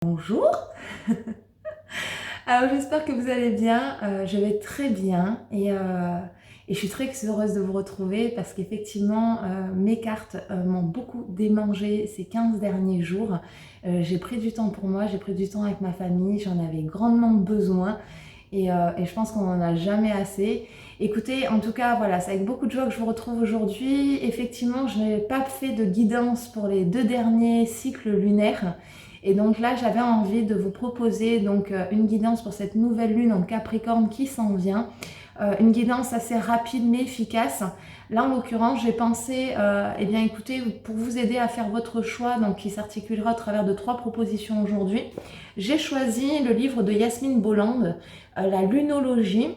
Bonjour. Alors j'espère que vous allez bien. Je vais très bien et je suis très heureuse de vous retrouver parce qu'effectivement mes cartes m'ont beaucoup démangé ces 15 derniers jours. J'ai pris du temps pour moi, j'ai pris du temps avec ma famille, j'en avais grandement besoin et je pense qu'on n'en a jamais assez. Écoutez, en tout cas, voilà, c'est avec beaucoup de joie que je vous retrouve aujourd'hui. Effectivement, je n'ai pas fait de guidance pour les 2 derniers cycles lunaires. Et donc là, j'avais envie de vous proposer donc une guidance pour cette nouvelle lune en Capricorne qui s'en vient. Une guidance assez rapide mais efficace. Là, en l'occurrence, j'ai pensé, eh bien écoutez, pour vous aider à faire votre choix, donc qui s'articulera au travers de 3 propositions aujourd'hui, j'ai choisi le livre de Yasmine Bolland, La lunologie.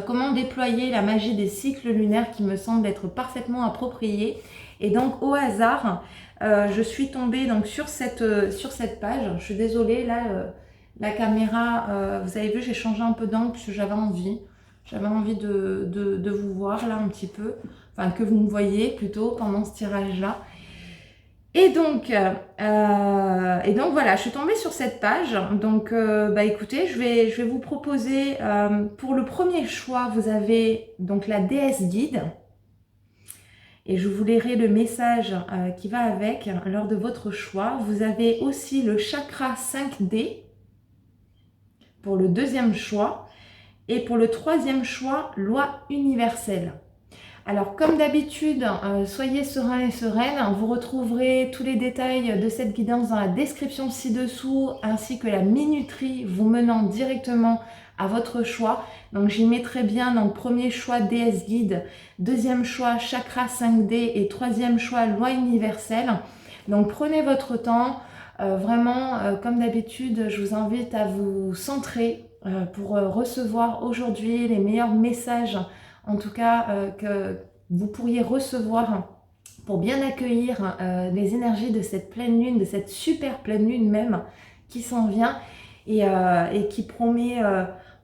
Comment déployer la magie des cycles lunaires qui me semble être parfaitement appropriée. Et donc au hasard, je suis tombée donc sur cette page. Je suis désolée, là la caméra, vous avez vu, j'ai changé un peu d'angle parce que j'avais envie. J'avais envie de vous voir là un petit peu, enfin que vous me voyez plutôt pendant ce tirage-là. Et donc voilà, je suis tombée sur cette page. Donc, écoutez, je vais vous proposer pour le premier choix, vous avez donc la déesse guide. Et je vous lirai le message qui va avec lors de votre choix. Vous avez aussi le chakra 5D pour le deuxième choix. Et pour le troisième choix, loi universelle. Alors comme d'habitude, soyez sereins et sereines, vous retrouverez tous les détails de cette guidance dans la description ci-dessous, ainsi que la minuterie vous menant directement à votre choix. Donc j'y mettrai bien, donc premier choix déesse guide, deuxième choix chakra 5D et troisième choix loi universelle. Donc prenez votre temps, vraiment comme d'habitude, je vous invite à vous centrer pour recevoir aujourd'hui les meilleurs messages, en tout cas que vous pourriez recevoir pour bien accueillir les énergies de cette pleine lune, de cette super pleine lune même qui s'en vient et qui promet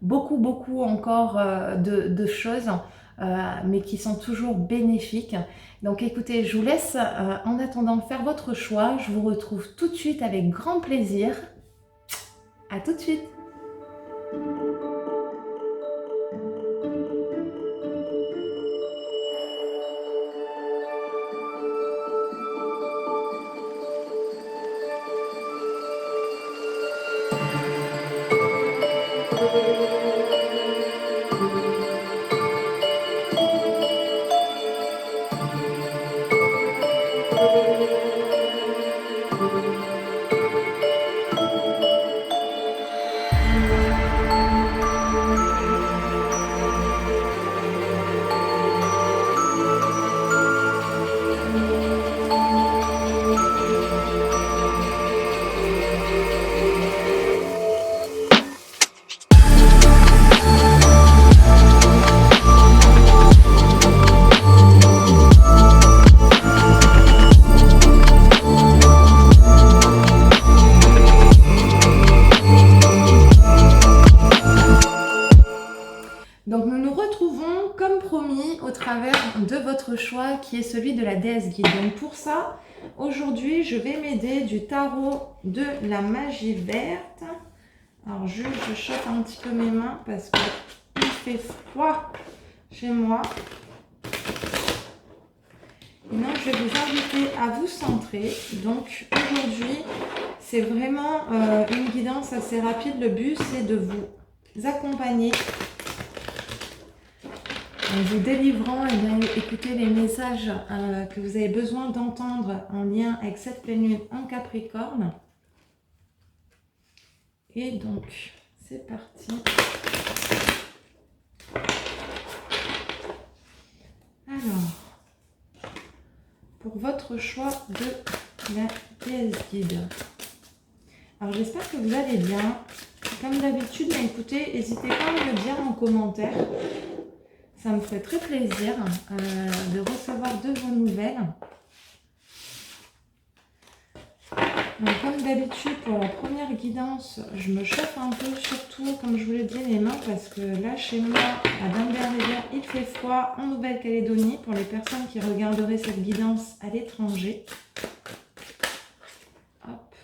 beaucoup encore de choses, mais qui sont toujours bénéfiques. Donc écoutez, je vous laisse en attendant faire votre choix. Je vous retrouve tout de suite avec grand plaisir. À tout de suite. Donc nous nous retrouvons comme promis au travers de votre choix qui est celui de la déesse guide. Donc pour ça, aujourd'hui je vais m'aider du tarot de la magie verte. Alors juste je chauffe un petit peu mes mains parce qu'il fait froid chez moi. Et donc je vais vous inviter à vous centrer. Donc aujourd'hui c'est vraiment une guidance assez rapide. Le but c'est de vous accompagner en vous délivrant et bien écouter les messages que vous avez besoin d'entendre en lien avec cette pleine lune en Capricorne. Et donc, c'est parti. Alors, pour votre choix de la déesse guide. Alors, j'espère que vous allez bien. Comme d'habitude, écoutez, n'hésitez pas à me le dire en commentaire. Ça me ferait très plaisir de recevoir de vos nouvelles. Donc, comme d'habitude, pour la première guidance, je me chauffe un peu, surtout, comme je vous l'ai dit, les mains, parce que là, chez moi, à Dunberg, il fait froid en Nouvelle-Calédonie, pour les personnes qui regarderaient cette guidance à l'étranger. Hop.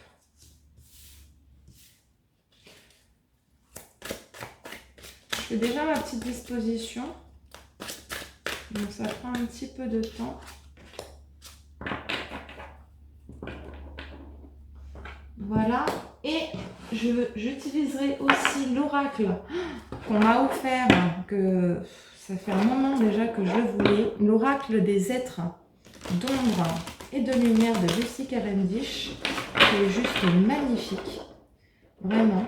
fais déjà ma petite disposition. Donc ça prend un petit peu de temps. Voilà. Et j'utiliserai aussi l'oracle qu'on m'a offert, que ça fait un moment déjà que je voulais. L'oracle des êtres d'ombre et de lumière de Lucy Cavendish, qui est juste magnifique. Vraiment.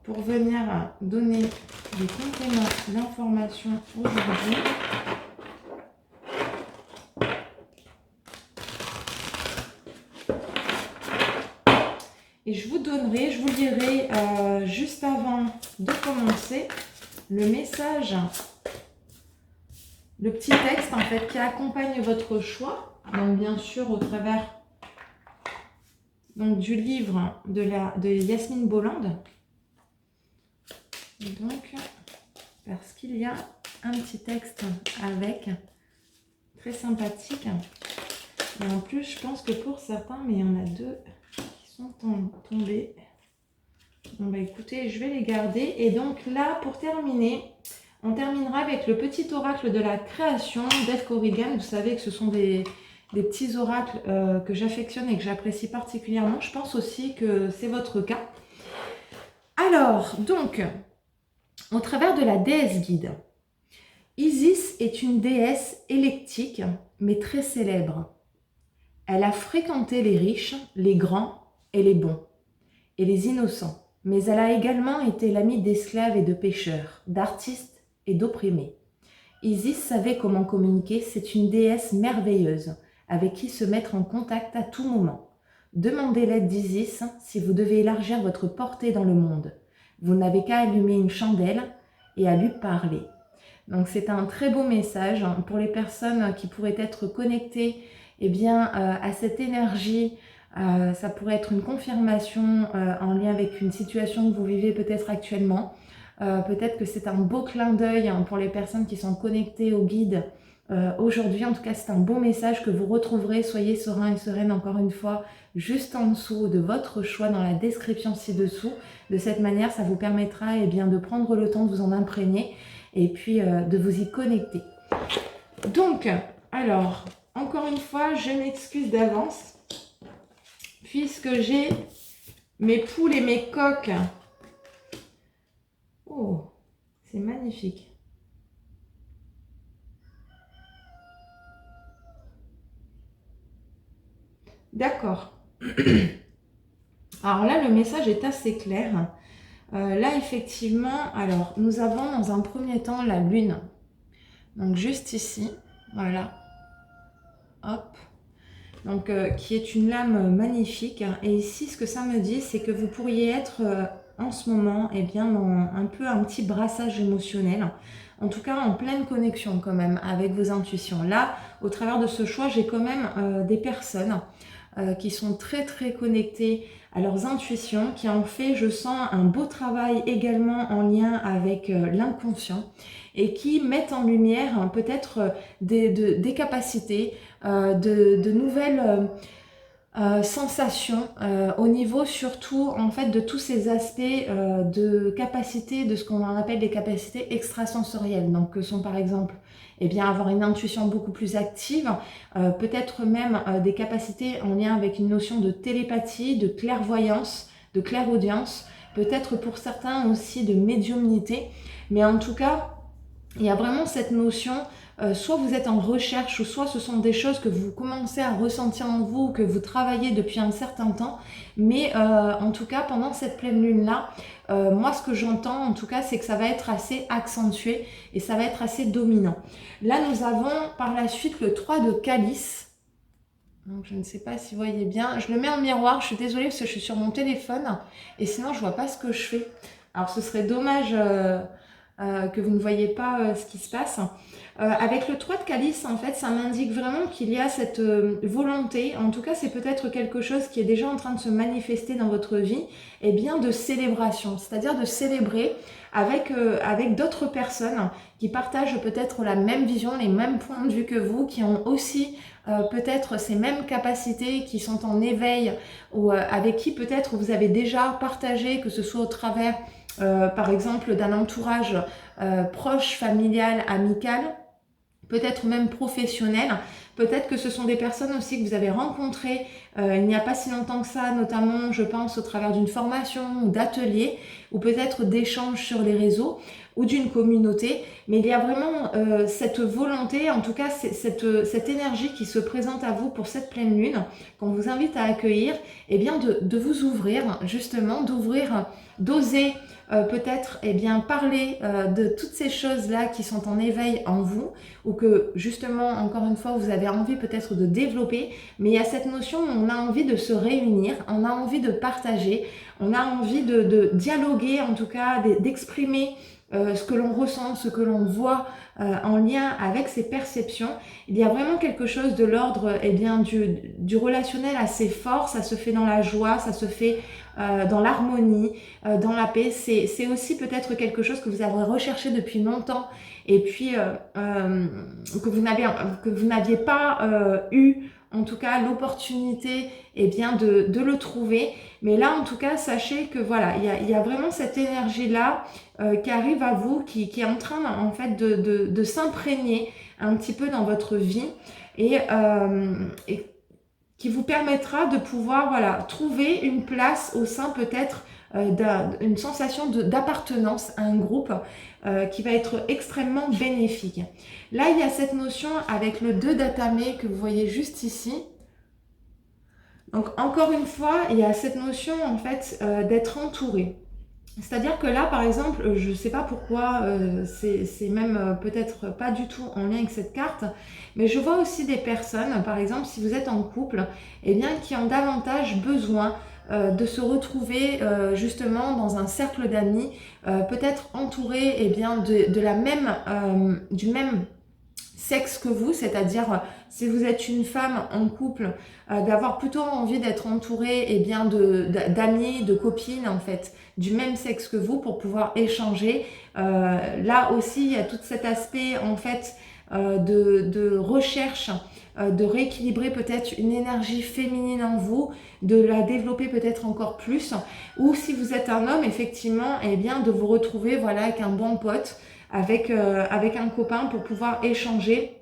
Pour venir donner des compléments d'information aujourd'hui. Et je vous lirai juste avant de commencer le message, le petit texte en fait qui accompagne votre choix. Donc bien sûr au travers du livre de Yasmine Bolland. Donc parce qu'il y a un petit texte avec, très sympathique. Et en plus je pense que pour certains, mais il y en a deux sont tombés. Bon bah écoutez, je vais les garder. Et donc là, pour terminer, on terminera avec le petit oracle de la création d'Eve Corrigan. Vous savez que ce sont des petits oracles que j'affectionne et que j'apprécie particulièrement. Je pense aussi que c'est votre cas. Alors, donc, au travers de la déesse guide, Isis est une déesse électique, mais très célèbre. Elle a fréquenté les riches, les grands et les bons, et les innocents. Mais elle a également été l'amie d'esclaves et de pêcheurs, d'artistes et d'opprimés. Isis savait comment communiquer, c'est une déesse merveilleuse, avec qui se mettre en contact à tout moment. Demandez l'aide d'Isis si vous devez élargir votre portée dans le monde. Vous n'avez qu'à allumer une chandelle et à lui parler. Donc c'est un très beau message pour les personnes qui pourraient être connectées à cette énergie. Ça pourrait être une confirmation en lien avec une situation que vous vivez peut-être actuellement. Peut-être que c'est un beau clin d'œil pour les personnes qui sont connectées au guide aujourd'hui. En tout cas, c'est un beau message que vous retrouverez. Soyez serein et sereine encore une fois, juste en dessous de votre choix dans la description ci-dessous. De cette manière, ça vous permettra de prendre le temps de vous en imprégner et puis de vous y connecter. Donc, alors, encore une fois, je m'excuse d'avance. Puisque j'ai mes poules et mes coques. Oh, c'est magnifique. D'accord. Alors là, le message est assez clair. Là, effectivement, alors, nous avons dans un premier temps la lune. Donc, juste ici, voilà. Hop. Donc, qui est une lame magnifique. Et ici, ce que ça me dit, c'est que vous pourriez être en ce moment, dans un petit brassage émotionnel. En tout cas, en pleine connexion quand même avec vos intuitions. Là, au travers de ce choix, j'ai quand même des personnes qui sont très très connectées à leurs intuitions, qui ont fait, je sens, un beau travail également en lien avec l'inconscient et qui mettent en lumière peut-être des capacités, de nouvelles sensations au niveau surtout en fait de tous ces aspects de capacités, de ce qu'on appelle des capacités extrasensorielles. Donc que sont par exemple avoir une intuition beaucoup plus active, peut-être même des capacités en lien avec une notion de télépathie, de clairvoyance, de clairaudience, peut-être pour certains aussi de médiumnité, mais en tout cas il y a vraiment cette notion, soit vous êtes en recherche, ou soit ce sont des choses que vous commencez à ressentir en vous, que vous travaillez depuis un certain temps, mais en tout cas pendant cette pleine lune là, moi ce que j'entends en tout cas c'est que ça va être assez accentué et ça va être assez dominant. Là nous avons par la suite le 3 de calice. Donc je ne sais pas si vous voyez bien, je le mets en miroir, je suis désolée parce que je suis sur mon téléphone et sinon je vois pas ce que je fais. Alors ce serait dommage que vous ne voyez pas ce qui se passe. Avec le 3 de calice, en fait, ça m'indique vraiment qu'il y a cette volonté, en tout cas c'est peut-être quelque chose qui est déjà en train de se manifester dans votre vie, de célébration, c'est-à-dire de célébrer avec d'autres personnes qui partagent peut-être la même vision, les mêmes points de vue que vous, qui ont aussi peut-être ces mêmes capacités, qui sont en éveil, ou avec qui peut-être vous avez déjà partagé, que ce soit au travers par exemple d'un entourage proche, familial, amical, peut-être même professionnel. Peut-être que ce sont des personnes aussi que vous avez rencontrées il n'y a pas si longtemps que ça, notamment je pense au travers d'une formation ou d'ateliers, ou peut-être d'échanges sur les réseaux ou d'une communauté. Mais il y a vraiment cette volonté, en tout cas cette énergie qui se présente à vous pour cette pleine lune, qu'on vous invite à accueillir, et bien de vous ouvrir, justement, d'oser peut-être parler de toutes ces choses-là qui sont en éveil en vous, ou que justement, encore une fois, vous avez envie peut-être de développer, mais il y a cette notion où on a envie de se réunir, on a envie de partager, on a envie de dialoguer, en tout cas d'exprimer ce que l'on ressent, ce que l'on voit en lien avec ses perceptions. Il y a vraiment quelque chose de l'ordre du relationnel assez fort, ça se fait dans la joie, ça se fait dans l'harmonie, dans la paix. C'est aussi peut-être quelque chose que vous avez recherché depuis longtemps et puis que vous n'aviez pas eu en tout cas l'opportunité de le trouver. Mais là en tout cas sachez que voilà, il y a vraiment cette énergie là qui arrive à vous, qui est en train en fait de s'imprégner un petit peu dans votre vie et qui vous permettra de pouvoir voilà, trouver une place au sein peut-être d'une sensation d'appartenance à un groupe qui va être extrêmement bénéfique. Là, il y a cette notion avec le 2 d'Atame que vous voyez juste ici. Donc, encore une fois, il y a cette notion en fait d'être entouré. C'est-à-dire que là, par exemple, je ne sais pas pourquoi, c'est même peut-être pas du tout en lien avec cette carte, mais je vois aussi des personnes, par exemple, si vous êtes en couple, qui ont davantage besoin de se retrouver justement dans un cercle d'amis, peut-être entouré de la même, du même sexe que vous, c'est-à-dire si vous êtes une femme en couple, d'avoir plutôt envie d'être entourée d'amis, de copines en fait, du même sexe que vous pour pouvoir échanger. Là aussi, il y a tout cet aspect en fait de recherche, de rééquilibrer peut-être une énergie féminine en vous, de la développer peut-être encore plus. Ou si vous êtes un homme, effectivement, de vous retrouver voilà, avec un bon pote, avec un copain pour pouvoir échanger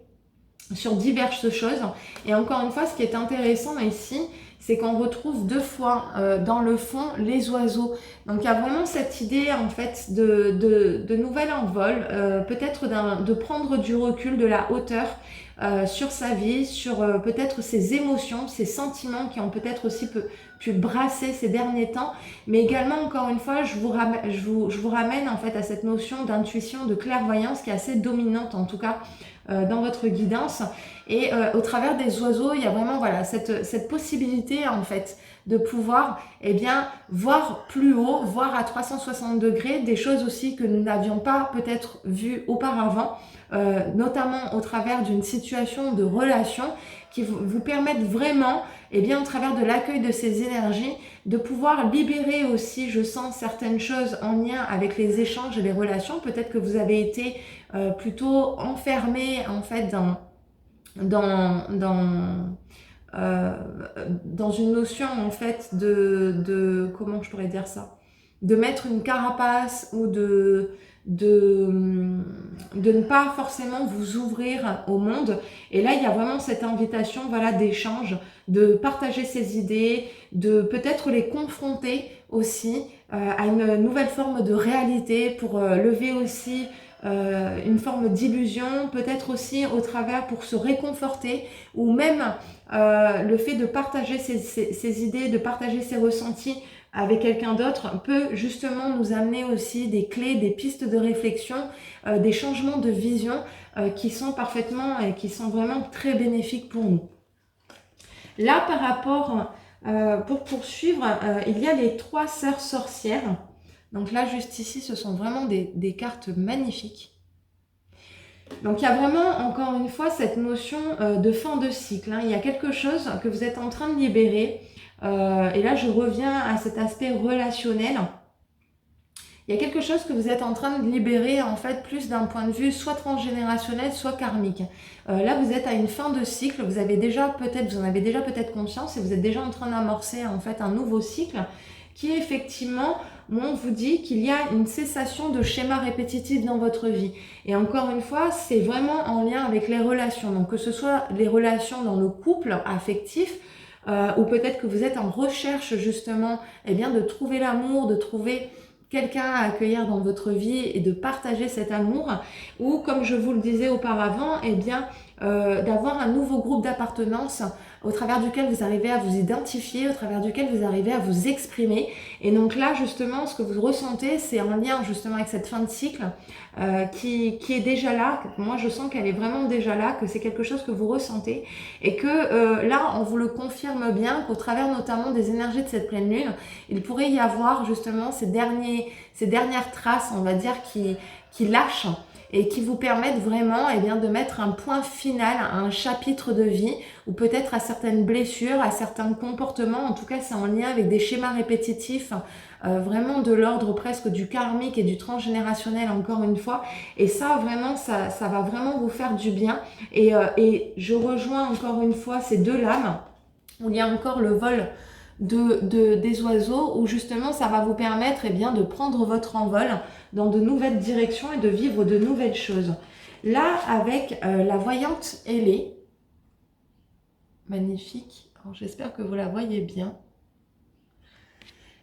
sur diverses choses. Et encore une fois, ce qui est intéressant ici, c'est qu'on retrouve 2 fois dans le fond les oiseaux. Donc il y a vraiment cette idée en fait de nouvel envol, peut-être de prendre du recul, de la hauteur sur sa vie, sur peut-être ses émotions, ses sentiments qui ont peut-être aussi pu brasser ces derniers temps. Mais également, encore une fois, je vous ramène en fait à cette notion d'intuition, de clairvoyance qui est assez dominante en tout cas dans votre guidance. Et au travers des oiseaux, il y a vraiment voilà, cette possibilité en fait de pouvoir voir plus haut, voir à 360 degrés des choses aussi que nous n'avions pas peut-être vues auparavant, notamment au travers d'une situation de relation qui vous permettent vraiment, au travers de l'accueil de ces énergies, de pouvoir libérer aussi, je sens, certaines choses en lien avec les échanges et les relations. Peut-être que vous avez été plutôt enfermé en fait dans une notion en fait comment je pourrais dire ça, de mettre une carapace ou de ne pas forcément vous ouvrir au monde. Et là il y a vraiment cette invitation voilà, d'échange, de partager ses idées, de peut-être les confronter aussi à une nouvelle forme de réalité pour lever aussi une forme d'illusion, peut-être aussi au travers pour se réconforter, ou même le fait de partager ses idées, de partager ses ressentis avec quelqu'un d'autre peut justement nous amener aussi des clés, des pistes de réflexion, des changements de vision qui sont parfaitement et qui sont vraiment très bénéfiques pour nous. Là, par rapport, pour poursuivre, il y a les 3 sœurs sorcières. Donc là, juste ici, ce sont vraiment des cartes magnifiques. Donc il y a vraiment, encore une fois, cette notion de fin de cycle. Il y a quelque chose que vous êtes en train de libérer. Et là, je reviens à cet aspect relationnel. Il y a quelque chose que vous êtes en train de libérer, en fait, plus d'un point de vue soit transgénérationnel, soit karmique. Là, vous êtes à une fin de cycle. Vous en avez déjà peut-être conscience et vous êtes déjà en train d'amorcer, en fait, un nouveau cycle. qui est effectivement où on vous dit qu'il y a une cessation de schémas répétitifs dans votre vie. Et encore une fois, c'est vraiment en lien avec les relations. Donc que ce soit les relations dans le couple affectif, ou peut-être que vous êtes en recherche justement eh bien, de trouver l'amour, de trouver quelqu'un à accueillir dans votre vie et de partager cet amour, ou comme je vous le disais auparavant, eh bien, d'avoir un nouveau groupe d'appartenance au travers duquel vous arrivez à vous identifier, au travers duquel vous arrivez à vous exprimer. Et donc là, justement, ce que vous ressentez, c'est en lien justement avec cette fin de cycle qui est déjà là. Moi, je sens qu'elle est vraiment déjà là, que c'est quelque chose que vous ressentez et que là, on vous le confirme bien qu'au travers notamment des énergies de cette pleine lune, il pourrait y avoir justement ces dernières traces, on va dire, qui lâchent et qui vous permettent vraiment eh bien, de mettre un point final à un chapitre de vie ou peut-être à certaines blessures, à certains comportements. En tout cas, c'est en lien avec des schémas répétitifs, vraiment de l'ordre presque du karmique et du transgénérationnel, encore une fois. Et ça, vraiment, ça va vraiment vous faire du bien. Et je rejoins encore une fois ces deux lames où il y a encore le vol des oiseaux, où justement ça va vous permettre eh bien, de prendre votre envol dans de nouvelles directions et de vivre de nouvelles choses. Là, avec la voyante ailée, magnifique, j'espère que vous la voyez bien.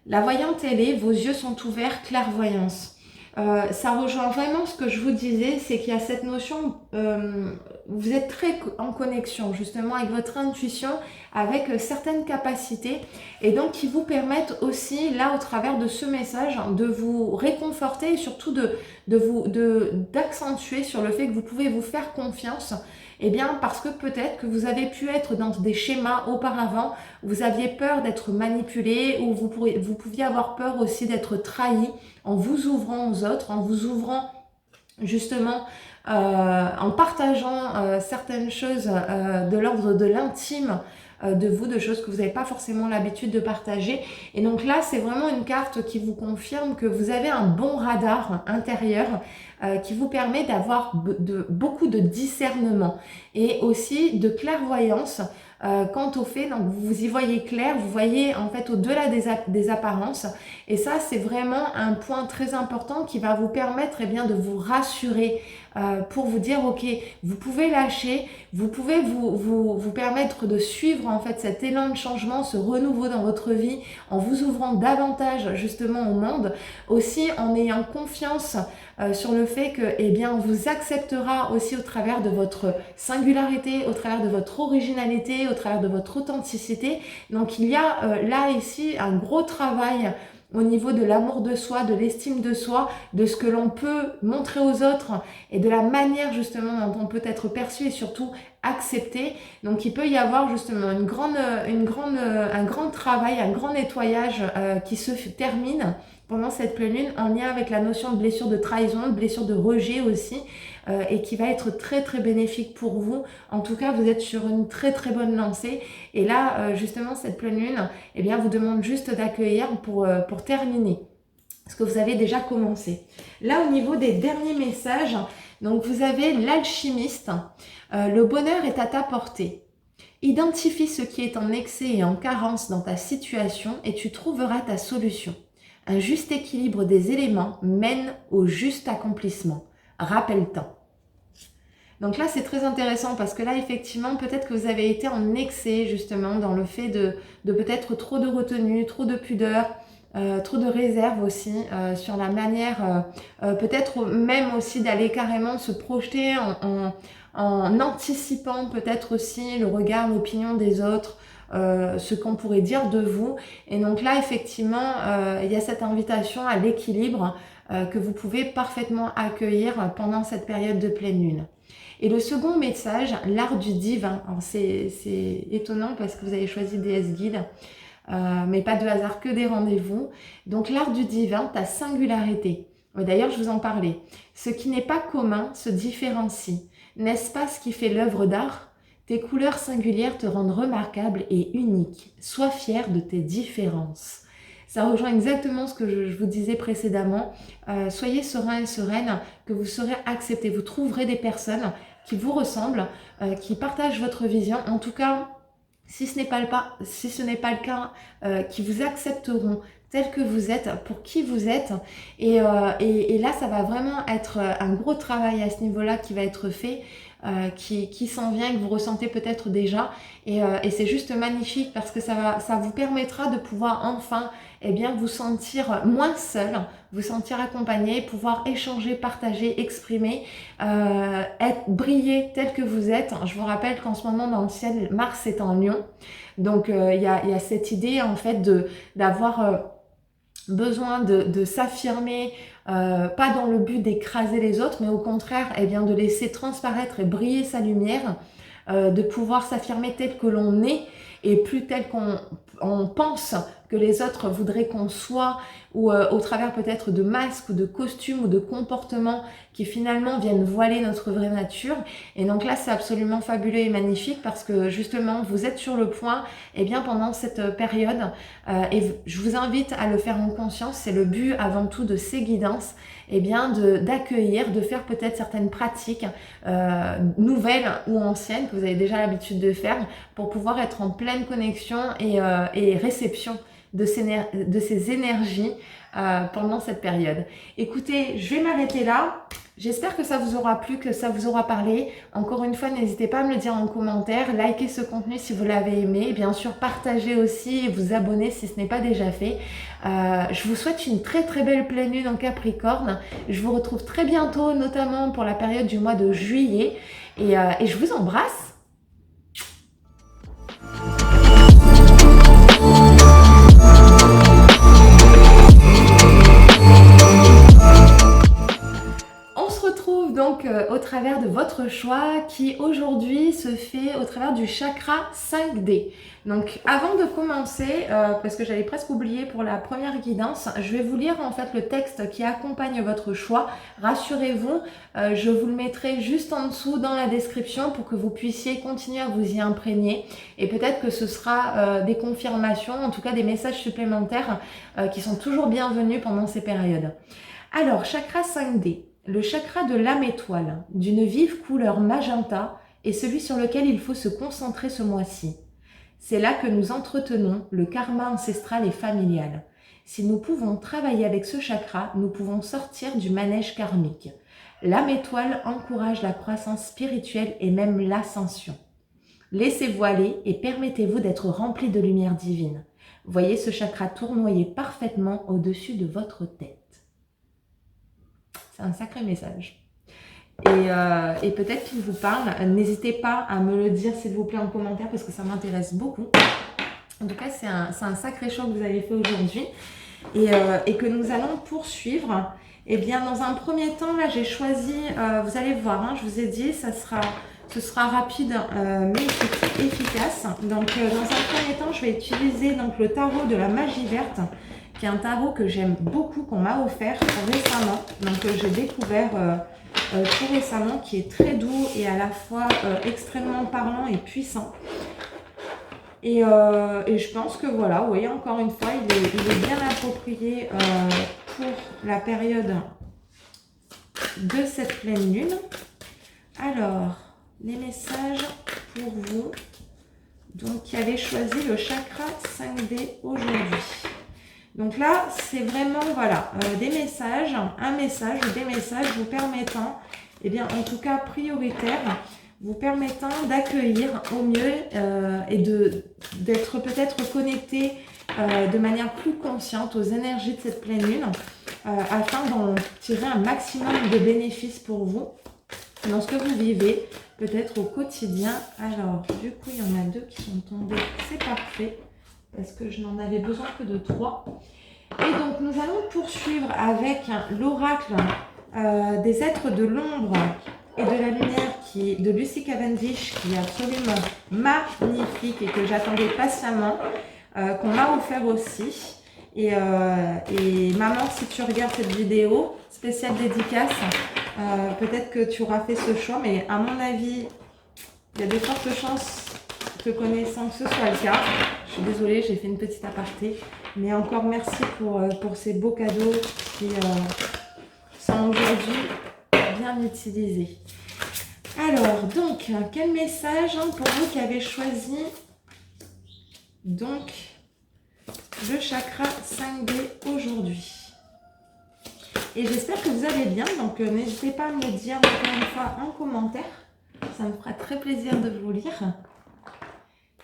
La voyante ailée, vos yeux sont ouverts, clairvoyance. Ça rejoint vraiment ce que je vous disais, c'est qu'il y a cette notion, vous êtes très en connexion justement avec votre intuition, avec certaines capacités et donc qui vous permettent aussi là au travers de ce message de vous réconforter et surtout d'accentuer sur le fait que vous pouvez vous faire confiance. Eh bien parce que peut-être que vous avez pu être dans des schémas auparavant, vous aviez peur d'être manipulé ou vous pouviez avoir peur aussi d'être trahi en vous ouvrant aux autres, en vous ouvrant justement en partageant certaines choses de l'ordre de l'intime de vous, de choses que vous n'avez pas forcément l'habitude de partager. Et donc là, c'est vraiment une carte qui vous confirme que vous avez un bon radar intérieur qui vous permet d'avoir beaucoup de discernement et aussi de clairvoyance quant au fait, donc vous y voyez clair, vous voyez en fait au-delà des apparences et ça c'est vraiment un point très important qui va vous permettre eh bien, de vous rassurer pour vous dire ok, vous pouvez lâcher, vous pouvez vous permettre de suivre en fait cet élan de changement, ce renouveau dans votre vie en vous ouvrant davantage justement au monde, aussi en ayant confiance sur le fait que eh bien, on vous acceptera aussi au travers de votre singularité, au travers de votre originalité, au travers de votre authenticité. Donc il y a là ici un gros travail au niveau de l'amour de soi, de l'estime de soi, de ce que l'on peut montrer aux autres et de la manière justement dont on peut être perçu et surtout accepté. Donc il peut y avoir justement un grand travail, un grand nettoyage qui se termine pendant cette pleine lune en lien avec la notion de blessure de trahison, de blessure de rejet aussi et qui va être très très bénéfique pour vous. En tout cas, vous êtes sur une très très bonne lancée et là justement cette pleine lune eh bien, vous demande juste d'accueillir pour terminer ce que vous avez déjà commencé. Là au niveau des derniers messages, donc vous avez l'alchimiste, le bonheur est à ta portée. Identifie ce qui est en excès et en carence dans ta situation et tu trouveras ta solution. Un juste équilibre des éléments mène au juste accomplissement. Rappelle-t'en. Donc là, c'est très intéressant parce que là, effectivement, peut-être que vous avez été en excès justement dans le fait de peut-être trop de retenue, trop de pudeur, trop de réserve aussi sur la manière, peut-être même aussi d'aller carrément se projeter en anticipant peut-être aussi le regard, l'opinion des autres, ce qu'on pourrait dire de vous. Et donc là, effectivement, il y a cette invitation à l'équilibre que vous pouvez parfaitement accueillir pendant cette période de pleine lune. Et le second message, l'art du divin. C'est étonnant parce que vous avez choisi déesse guide, mais pas de hasard, que des rendez-vous. Donc l'art du divin, ta singularité. D'ailleurs, je vous en parlais. Ce qui n'est pas commun se différencie. N'est-ce pas ce qui fait l'œuvre d'art ? Tes couleurs singulières te rendent remarquable et unique. Sois fier de tes différences. Ça rejoint exactement ce que je vous disais précédemment. Soyez serein et sereine, que vous serez accepté. Vous trouverez des personnes qui vous ressemblent, qui partagent votre vision. En tout cas, si ce n'est pas le cas, qui vous accepteront tel que vous êtes, pour qui vous êtes. Et là, ça va vraiment être un gros travail à ce niveau-là qui va être fait, qui s'en vient et que vous ressentez peut-être déjà. Et c'est juste magnifique parce que ça vous permettra de pouvoir enfin vous sentir moins seul, vous sentir accompagné, pouvoir échanger, partager, exprimer, briller tel que vous êtes. Je vous rappelle qu'en ce moment dans le ciel, Mars est en Lion. Donc il y a cette idée en fait d'avoir besoin de s'affirmer, pas dans le but d'écraser les autres, mais au contraire de laisser transparaître et briller sa lumière, de pouvoir s'affirmer tel que l'on est et plus tel qu'on pense que les autres voudraient qu'on soit, ou au travers peut-être de masques ou de costumes ou de comportements qui finalement viennent voiler notre vraie nature. Et donc là, c'est absolument fabuleux et magnifique parce que justement, vous êtes sur le point, pendant cette période, et je vous invite à le faire en conscience, c'est le but avant tout de ces guidances, d'accueillir, de faire peut-être certaines pratiques nouvelles ou anciennes que vous avez déjà l'habitude de faire pour pouvoir être en pleine connexion et réception de ces énergies pendant cette période. Écoutez, je vais m'arrêter là. J'espère que ça vous aura plu, que ça vous aura parlé. Encore une fois, n'hésitez pas à me le dire en commentaire. Likez ce contenu si vous l'avez aimé. Bien sûr, partagez aussi et vous abonnez si ce n'est pas déjà fait. Je vous souhaite une très très belle pleine lune en Capricorne. Je vous retrouve très bientôt, notamment pour la période du mois de juillet. Et je vous embrasse. Donc au travers de votre choix qui aujourd'hui se fait au travers du chakra 5D. Donc avant de commencer, parce que j'avais presque oublié pour la première guidance, je vais vous lire en fait le texte qui accompagne votre choix. Rassurez-vous, je vous le mettrai juste en dessous dans la description pour que vous puissiez continuer à vous y imprégner. Et peut-être que ce sera des confirmations, en tout cas des messages supplémentaires qui sont toujours bienvenus pendant ces périodes. Alors, chakra 5D. Le chakra de l'âme étoile, d'une vive couleur magenta, est celui sur lequel il faut se concentrer ce mois-ci. C'est là que nous entretenons le karma ancestral et familial. Si nous pouvons travailler avec ce chakra, nous pouvons sortir du manège karmique. L'âme étoile encourage la croissance spirituelle et même l'ascension. Laissez-vous aller et permettez-vous d'être rempli de lumière divine. Voyez ce chakra tournoyer parfaitement au-dessus de votre tête. C'est un sacré message. Et peut-être qu'il vous parle. N'hésitez pas à me le dire, s'il vous plaît, en commentaire, parce que ça m'intéresse beaucoup. En tout cas, c'est un sacré choix que vous avez fait aujourd'hui. Et que nous allons poursuivre. Dans un premier temps, là, j'ai choisi, vous allez voir, hein, je vous ai dit, ce sera rapide, mais efficace. Donc, dans un premier temps, je vais utiliser le tarot de la magie verte, qui est un tarot que j'aime beaucoup, qu'on m'a offert récemment. Donc j'ai découvert tout récemment, qui est très doux et à la fois extrêmement parlant et puissant. Et je pense que voilà, vous voyez, encore une fois, il est bien approprié pour la période de cette pleine lune. Alors, les messages pour vous, donc qui avez choisi le chakra 5D aujourd'hui. Donc là, c'est vraiment, voilà, des messages, un message ou des messages vous permettant, en tout cas prioritaire, vous permettant d'accueillir au mieux et d'être peut-être connecté de manière plus consciente aux énergies de cette pleine lune afin d'en tirer un maximum de bénéfices pour vous dans ce que vous vivez, peut-être au quotidien. Alors, du coup, il y en a 2 qui sont tombés, c'est parfait. Parce que je n'en avais besoin que de 3. Et donc, nous allons poursuivre avec l'oracle des êtres de l'ombre et de la lumière de Lucy Cavendish, qui est absolument magnifique et que j'attendais patiemment, qu'on m'a offert aussi. Et maman, si tu regardes cette vidéo, spéciale dédicace, peut-être que tu auras fait ce choix, mais à mon avis, il y a de fortes chances te connaissant que ce soit le cas. Je suis désolée, j'ai fait une petite aparté. Mais encore merci pour ces beaux cadeaux qui sont aujourd'hui bien utilisés. Alors, donc, quel message pour vous qui avez choisi donc le chakra 5D aujourd'hui. Et j'espère que vous allez bien, donc n'hésitez pas à me le dire encore une fois en commentaire. Ça me fera très plaisir de vous lire.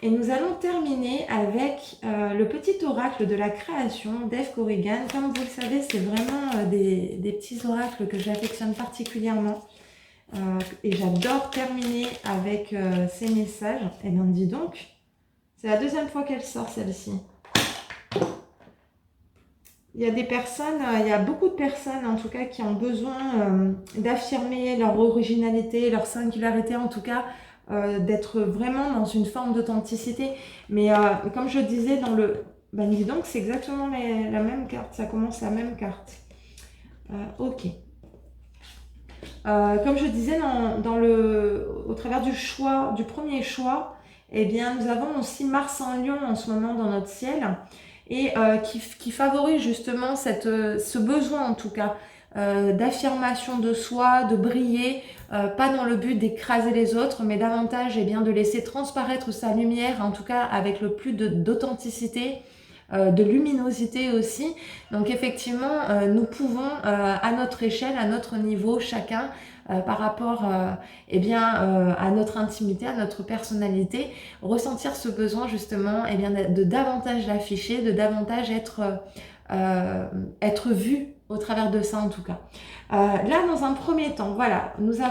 Et nous allons terminer avec le petit oracle de la création d'Eve Corrigan. Comme vous le savez, c'est vraiment des petits oracles que j'affectionne particulièrement. Et j'adore terminer avec ces messages. Et bien dis donc, c'est la deuxième fois qu'elle sort celle-ci. Il y a des personnes, il y a beaucoup de personnes en tout cas qui ont besoin d'affirmer leur originalité, leur singularité en tout cas, d'être vraiment dans une forme d'authenticité. Mais comme je disais dans le... Ben dis donc, c'est exactement la même carte, ça commence la même carte. Ok. Comme je disais au travers du choix, du premier choix, eh bien nous avons aussi Mars en Lion en ce moment dans notre ciel. Et qui favorise justement ce besoin en tout cas d'affirmation de soi, de briller, pas dans le but d'écraser les autres, mais davantage de laisser transparaître sa lumière, en tout cas avec le plus d'authenticité, de luminosité aussi. Donc effectivement, nous pouvons à notre échelle, à notre niveau, chacun, par rapport à notre intimité, à notre personnalité, ressentir ce besoin justement de davantage l'afficher, de davantage être vu au travers de ça en tout cas. Là, dans un premier temps, voilà, vous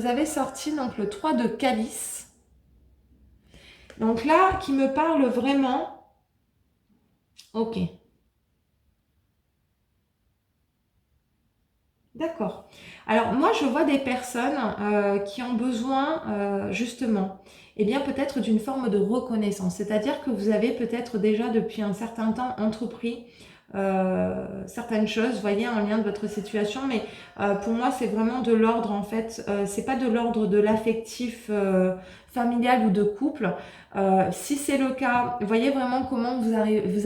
avez sorti donc le 3 de calice. Donc là, qui me parle vraiment... Ok. D'accord. Alors moi, je vois des personnes qui ont besoin justement, peut-être d'une forme de reconnaissance. C'est-à-dire que vous avez peut-être déjà depuis un certain temps entrepris certaines choses, vous voyez, en lien de votre situation. Mais pour moi, c'est vraiment de l'ordre, en fait, c'est pas de l'ordre de l'affectif familial ou de couple. Si c'est le cas, voyez vraiment comment vous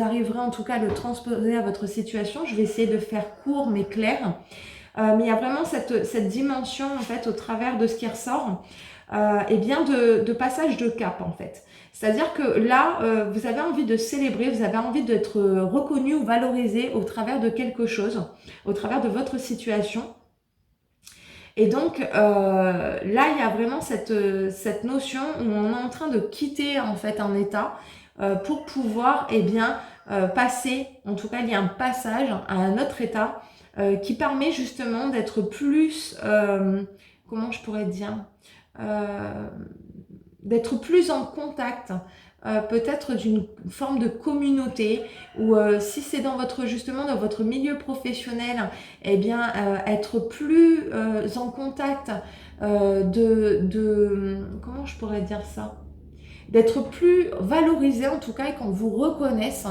arriverez en tout cas à le transposer à votre situation. Je vais essayer de faire court mais clair. Mais il y a vraiment cette dimension en fait au travers de ce qui ressort, de passage de cap en fait. C'est-à-dire que là, vous avez envie de célébrer, vous avez envie d'être reconnu ou valorisé au travers de quelque chose, au travers de votre situation. Et donc là, il y a vraiment cette notion où on est en train de quitter en fait un état pour pouvoir passer, en tout cas il y a un passage à un autre état qui permet justement d'être plus, comment je pourrais dire, d'être plus en contact, peut-être d'une forme de communauté, ou si c'est dans votre milieu professionnel, être plus en contact comment je pourrais dire ça, d'être plus valorisé en tout cas et qu'on vous reconnaisse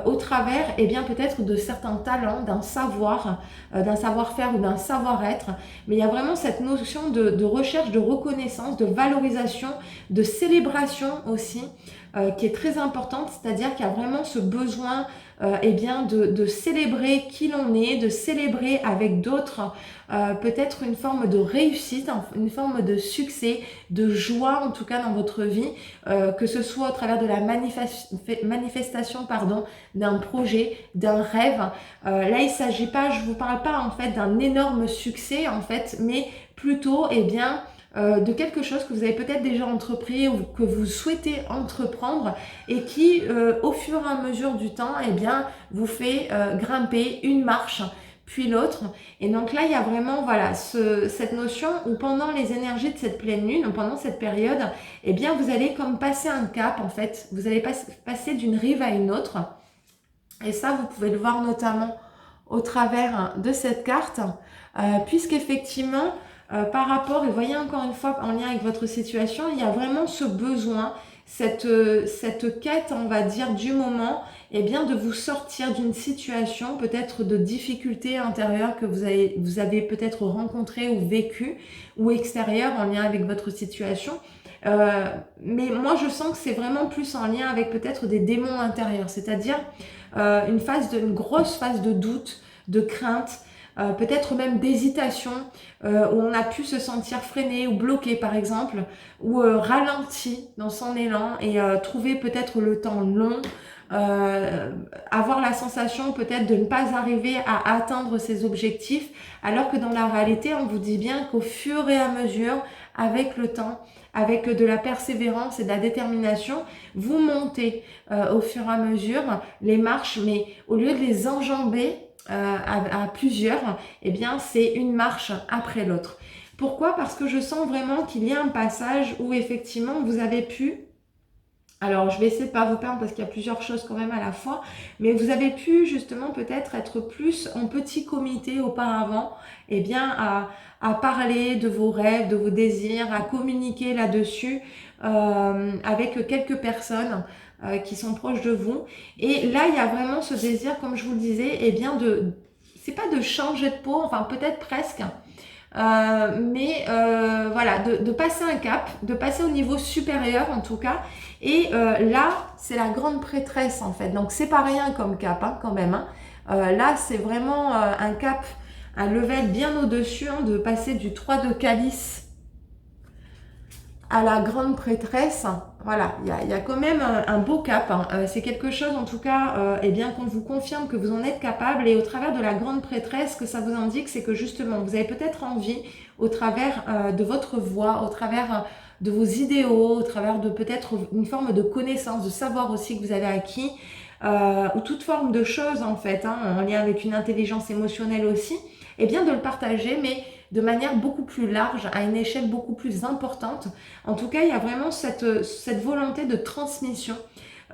au travers peut-être de certains talents, d'un savoir-faire ou d'un savoir-être. Mais il y a vraiment cette notion de recherche, de reconnaissance, de valorisation, de célébration aussi qui est très importante, c'est-à-dire qu'il y a vraiment ce besoin de célébrer qui l'on est, de célébrer avec d'autres peut-être une forme de réussite, une forme de succès, de joie en tout cas dans votre vie, que ce soit au travers de la manifestation d'un projet, d'un rêve. Là, il ne s'agit pas, je ne vous parle pas en fait d'un énorme succès en fait, mais plutôt de quelque chose que vous avez peut-être déjà entrepris ou que vous souhaitez entreprendre et qui, au fur et à mesure du temps, vous fait grimper une marche puis l'autre. Et donc là, il y a vraiment cette notion où pendant les énergies de cette pleine lune, pendant cette période, vous allez comme passer un cap en fait. Vous allez passer d'une rive à une autre. Et ça, vous pouvez le voir notamment au travers de cette carte, puisqu'effectivement, par rapport, et voyez encore une fois en lien avec votre situation, il y a vraiment ce besoin, cette quête, on va dire, du moment, de vous sortir d'une situation, peut-être de difficulté intérieure que vous avez peut-être rencontrée ou vécue, ou extérieure en lien avec votre situation. Mais moi, je sens que c'est vraiment plus en lien avec peut-être des démons intérieurs, c'est-à-dire une grosse phase de doute, de crainte, peut-être même d'hésitation, où on a pu se sentir freiné ou bloqué par exemple, ou ralenti dans son élan et trouver peut-être le temps long, euh, avoir la sensation peut-être de ne pas arriver à atteindre ses objectifs, alors que dans la réalité, on vous dit bien qu'au fur et à mesure, avec le temps, avec de la persévérance et de la détermination, vous montez au fur et à mesure les marches, mais au lieu de les enjamber à plusieurs, eh bien c'est une marche après l'autre. Pourquoi? Parce que je sens vraiment qu'il y a un passage où effectivement vous avez pu, alors je vais essayer de pas vous perdre parce qu'il y a plusieurs choses quand même à la fois, mais vous avez pu justement peut-être être plus en petit comité auparavant, eh bien à parler de vos rêves, de vos désirs, à communiquer là-dessus avec quelques personnes qui sont proches de vous. Et là, il y a vraiment ce désir, comme je vous le disais, eh bien c'est pas de changer de peau, enfin peut-être presque, mais voilà, de passer un cap, de passer au niveau supérieur en tout cas. Et là, c'est la grande prêtresse en fait. Donc c'est pas rien comme cap hein, quand même. Hein. Là, c'est vraiment un cap, un level bien au-dessus, hein, de passer du 3 de calice à la grande prêtresse. Voilà, il y a quand même un beau cap. Hein. C'est quelque chose en tout cas, eh bien qu'on vous confirme que vous en êtes capable. Et au travers de la grande prêtresse, ce que ça vous indique, c'est que justement, vous avez peut-être envie, au travers de votre voix, au travers de vos idéaux, au travers de peut-être une forme de connaissance, de savoir aussi que vous avez acquis, ou toute forme de choses en fait, hein, en lien avec une intelligence émotionnelle aussi, eh bien de le partager, mais de manière beaucoup plus large, à une échelle beaucoup plus importante. En tout cas, il y a vraiment cette volonté de transmission,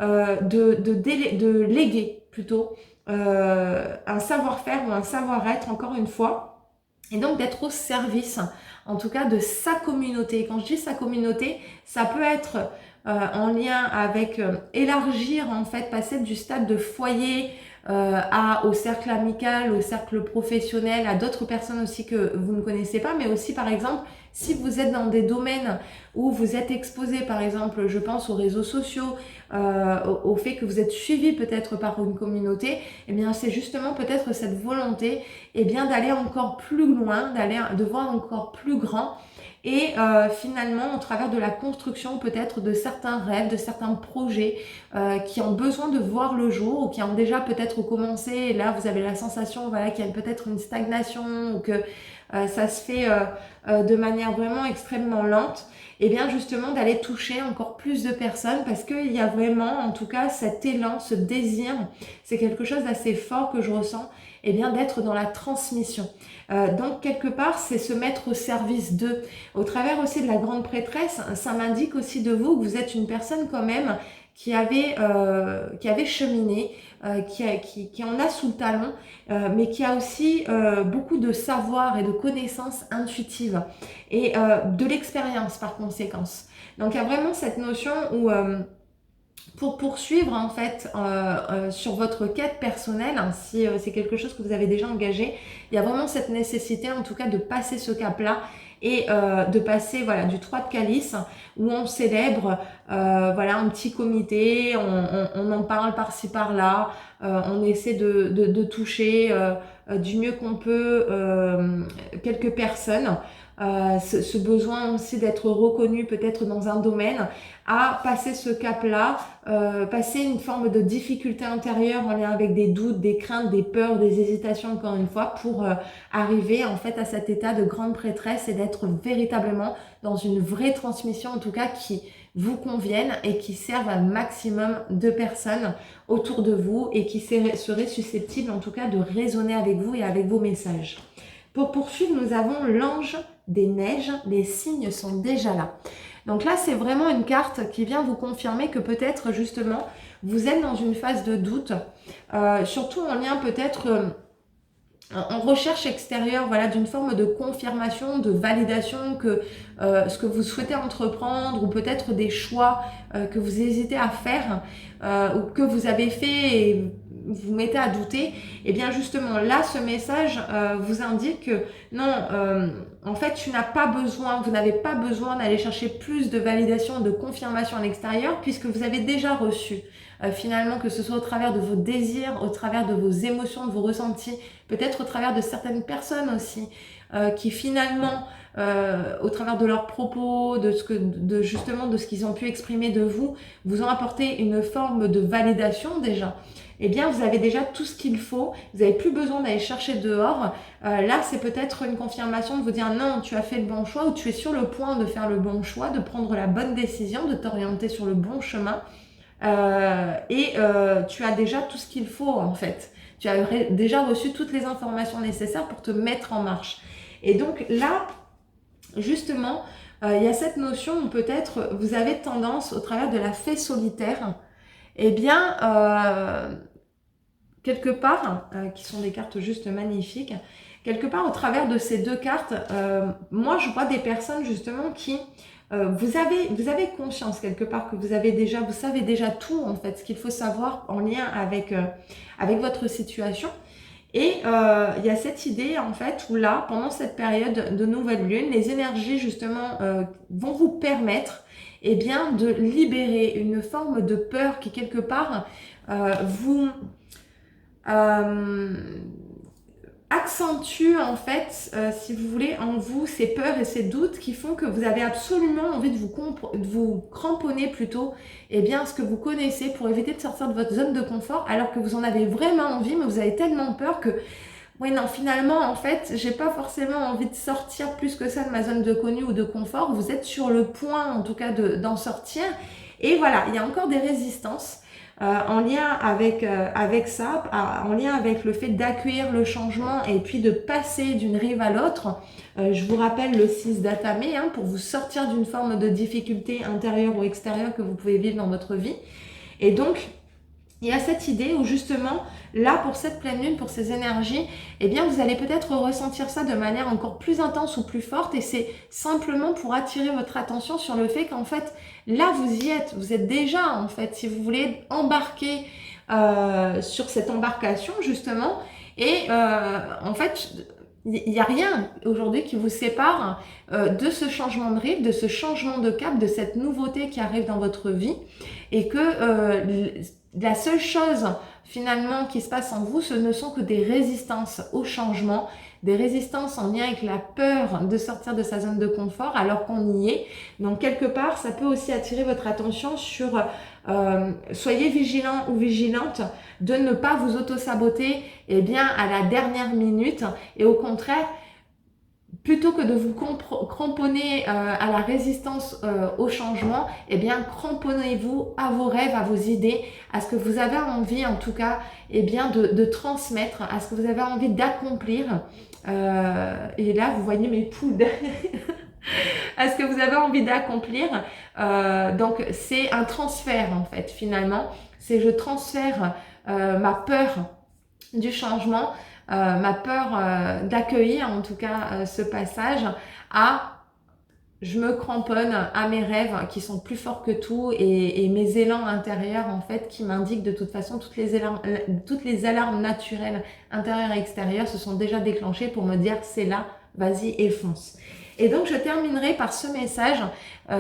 de léguer plutôt un savoir-faire ou un savoir-être, encore une fois, et donc d'être au service, en tout cas, de sa communauté. Et quand je dis sa communauté, ça peut être en lien avec élargir, en fait, passer du stade de foyer au cercle amical, au cercle professionnel, à d'autres personnes aussi que vous ne connaissez pas, mais aussi par exemple, si vous êtes dans des domaines où vous êtes exposé, par exemple, je pense aux réseaux sociaux, au fait que vous êtes suivi peut-être par une communauté, eh bien c'est justement peut-être cette volonté eh bien d'aller encore plus loin, de voir encore plus grand. Et finalement, au travers de la construction peut-être de certains rêves, de certains projets qui ont besoin de voir le jour ou qui ont déjà peut-être commencé, et là vous avez la sensation voilà, qu'il y a peut-être une stagnation ou que ça se fait de manière vraiment extrêmement lente, et bien justement d'aller toucher encore plus de personnes parce qu'il y a vraiment en tout cas cet élan, ce désir, c'est quelque chose d'assez fort que je ressens, et bien d'être dans la transmission. Donc quelque part c'est se mettre au service d'eux. Au travers aussi de la grande prêtresse, ça m'indique aussi de vous que vous êtes une personne quand même qui avait cheminé, qui en a sous le talon, mais qui a aussi beaucoup de savoir et de connaissances intuitives et de l'expérience par conséquence. Donc il y a vraiment cette notion où pour poursuivre en fait sur votre quête personnelle, hein, si c'est quelque chose que vous avez déjà engagé, il y a vraiment cette nécessité en tout cas de passer ce cap-là et de passer voilà, du 3 de calice où on célèbre voilà, un petit comité, on en parle par-ci par-là, on essaie de toucher du mieux qu'on peut quelques personnes. Ce besoin aussi d'être reconnu peut-être dans un domaine, à passer ce cap-là, passer une forme de difficulté intérieure en lien avec des doutes, des craintes, des peurs, des hésitations encore une fois, pour arriver en fait à cet état de grande prêtresse et d'être véritablement dans une vraie transmission en tout cas qui vous convienne et qui serve un maximum de personnes autour de vous et qui seraient susceptibles en tout cas de résonner avec vous et avec vos messages. Pour poursuivre, nous avons l'ange des neiges, les signes sont déjà là. Donc là, c'est vraiment une carte qui vient vous confirmer que peut-être justement, vous êtes dans une phase de doute, surtout en lien peut-être en recherche extérieure, voilà, d'une forme de confirmation, de validation que ce que vous souhaitez entreprendre ou peut-être des choix que vous hésitez à faire ou que vous avez fait et vous mettez à douter, et bien justement là ce message vous indique que non, en fait tu n'as pas besoin, vous n'avez pas besoin d'aller chercher plus de validation, de confirmation à l'extérieur puisque vous avez déjà reçu finalement, que ce soit au travers de vos désirs, au travers de vos émotions, de vos ressentis, peut-être au travers de certaines personnes aussi, qui finalement, au travers de leurs propos, justement de ce qu'ils ont pu exprimer de vous, vous ont apporté une forme de validation déjà. Eh bien, vous avez déjà tout ce qu'il faut. Vous n'avez plus besoin d'aller chercher dehors. Là, c'est peut-être une confirmation de vous dire non, tu as fait le bon choix ou tu es sur le point de faire le bon choix, de prendre la bonne décision, de t'orienter sur le bon chemin. Tu as déjà tout ce qu'il faut en fait. Tu as déjà reçu toutes les informations nécessaires pour te mettre en marche. Et donc là, justement, il y a cette notion où peut-être vous avez tendance, au travers de la fée solitaire, eh bien, quelque part, qui sont des cartes juste magnifiques, quelque part au travers de ces deux cartes, moi je vois des personnes justement qui, vous avez conscience quelque part que vous savez déjà tout en fait, ce qu'il faut savoir en lien avec votre situation. Et il y a cette idée en fait où là, pendant cette période de nouvelle lune, les énergies justement vont vous permettre eh bien, de libérer une forme de peur qui quelque part vous accentue en fait, si vous voulez, en vous ces peurs et ces doutes qui font que vous avez absolument envie de vous cramponner plutôt eh bien, à ce que vous connaissez pour éviter de sortir de votre zone de confort alors que vous en avez vraiment envie mais vous avez tellement peur que oui non finalement en fait j'ai pas forcément envie de sortir plus que ça de ma zone de connu ou de confort, vous êtes sur le point en tout cas d'en sortir et voilà, il y a encore des résistances en lien avec ça, en lien avec le fait d'accueillir le changement et puis de passer d'une rive à l'autre. Je vous rappelle le 6 d'Atame pour vous sortir d'une forme de difficulté intérieure ou extérieure que vous pouvez vivre dans votre vie. Et donc, il y a cette idée où justement, là pour cette pleine lune, pour ces énergies, eh bien vous allez peut-être ressentir ça de manière encore plus intense ou plus forte et c'est simplement pour attirer votre attention sur le fait qu'en fait, là vous y êtes, vous êtes déjà en fait, si vous voulez embarquer sur cette embarcation justement et en fait, il n'y a rien aujourd'hui qui vous sépare de ce changement de rythme, de ce changement de cap, de cette nouveauté qui arrive dans votre vie et que la seule chose finalement qui se passe en vous, ce ne sont que des résistances au changement, des résistances en lien avec la peur de sortir de sa zone de confort alors qu'on y est. Donc quelque part, ça peut aussi attirer votre attention sur soyez vigilant ou vigilante de ne pas vous auto-saboter eh bien, à la dernière minute et au contraire, plutôt que de vous cramponner à la résistance au changement, eh bien cramponnez-vous à vos rêves, à vos idées, à ce que vous avez envie en tout cas eh bien, de transmettre, à ce que vous avez envie d'accomplir. Et là, vous voyez mes poules à ce que vous avez envie d'accomplir. Donc c'est un transfert en fait finalement. C'est je transfère ma peur du changement, ma peur d'accueillir en tout cas ce passage à je me cramponne à mes rêves qui sont plus forts que tout et mes élans intérieurs en fait qui m'indiquent de toute façon toutes les alarmes naturelles intérieures et extérieures se sont déjà déclenchées pour me dire c'est là, vas-y et fonce. Et donc je terminerai par ce message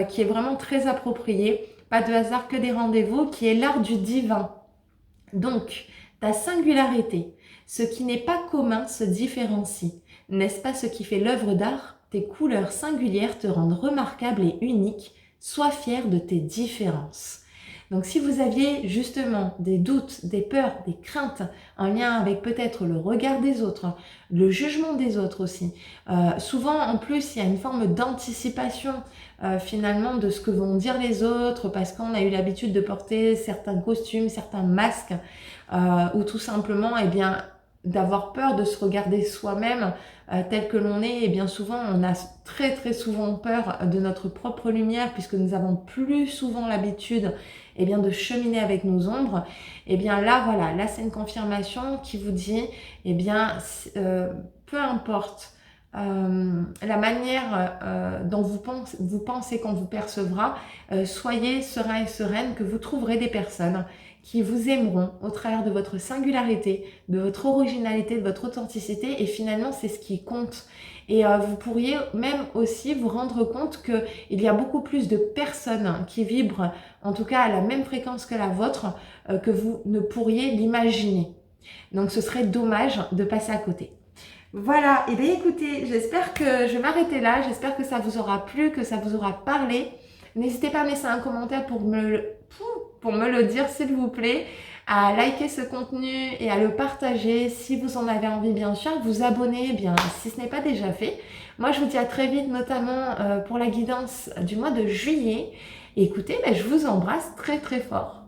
qui est vraiment très approprié, pas de hasard que des rendez-vous, qui est l'art du divin. Donc ta singularité, ce qui n'est pas commun se différencie. N'est-ce pas ce qui fait l'œuvre d'art? Tes couleurs singulières te rendent remarquable et unique. Sois fier de tes différences. Donc si vous aviez justement des doutes, des peurs, des craintes en lien avec peut-être le regard des autres, le jugement des autres aussi, souvent en plus il y a une forme d'anticipation finalement de ce que vont dire les autres parce qu'on a eu l'habitude de porter certains costumes, certains masques ou tout simplement eh bien d'avoir peur de se regarder soi-même tel que l'on est et bien souvent on a très très souvent peur de notre propre lumière puisque nous avons plus souvent l'habitude eh bien de cheminer avec nos ombres. Et bien là voilà, là c'est une confirmation qui vous dit eh bien peu importe la manière dont vous pensez qu'on vous percevra, soyez serein et sereine que vous trouverez des personnes qui vous aimeront au travers de votre singularité, de votre originalité, de votre authenticité. Et finalement, c'est ce qui compte. Et vous pourriez même aussi vous rendre compte qu'il y a beaucoup plus de personnes qui vibrent, en tout cas à la même fréquence que la vôtre, que vous ne pourriez l'imaginer. Donc ce serait dommage de passer à côté. Voilà, et bien écoutez, j'espère que je vais m'arrêter là, j'espère que ça vous aura plu, que ça vous aura parlé. N'hésitez pas à me laisser un commentaire pour me le dire s'il vous plaît, à liker ce contenu et à le partager si vous en avez envie bien sûr, vous abonner bien si ce n'est pas déjà fait. Moi je vous dis à très vite notamment pour la guidance du mois de juillet. Et écoutez, ben, je vous embrasse très très fort.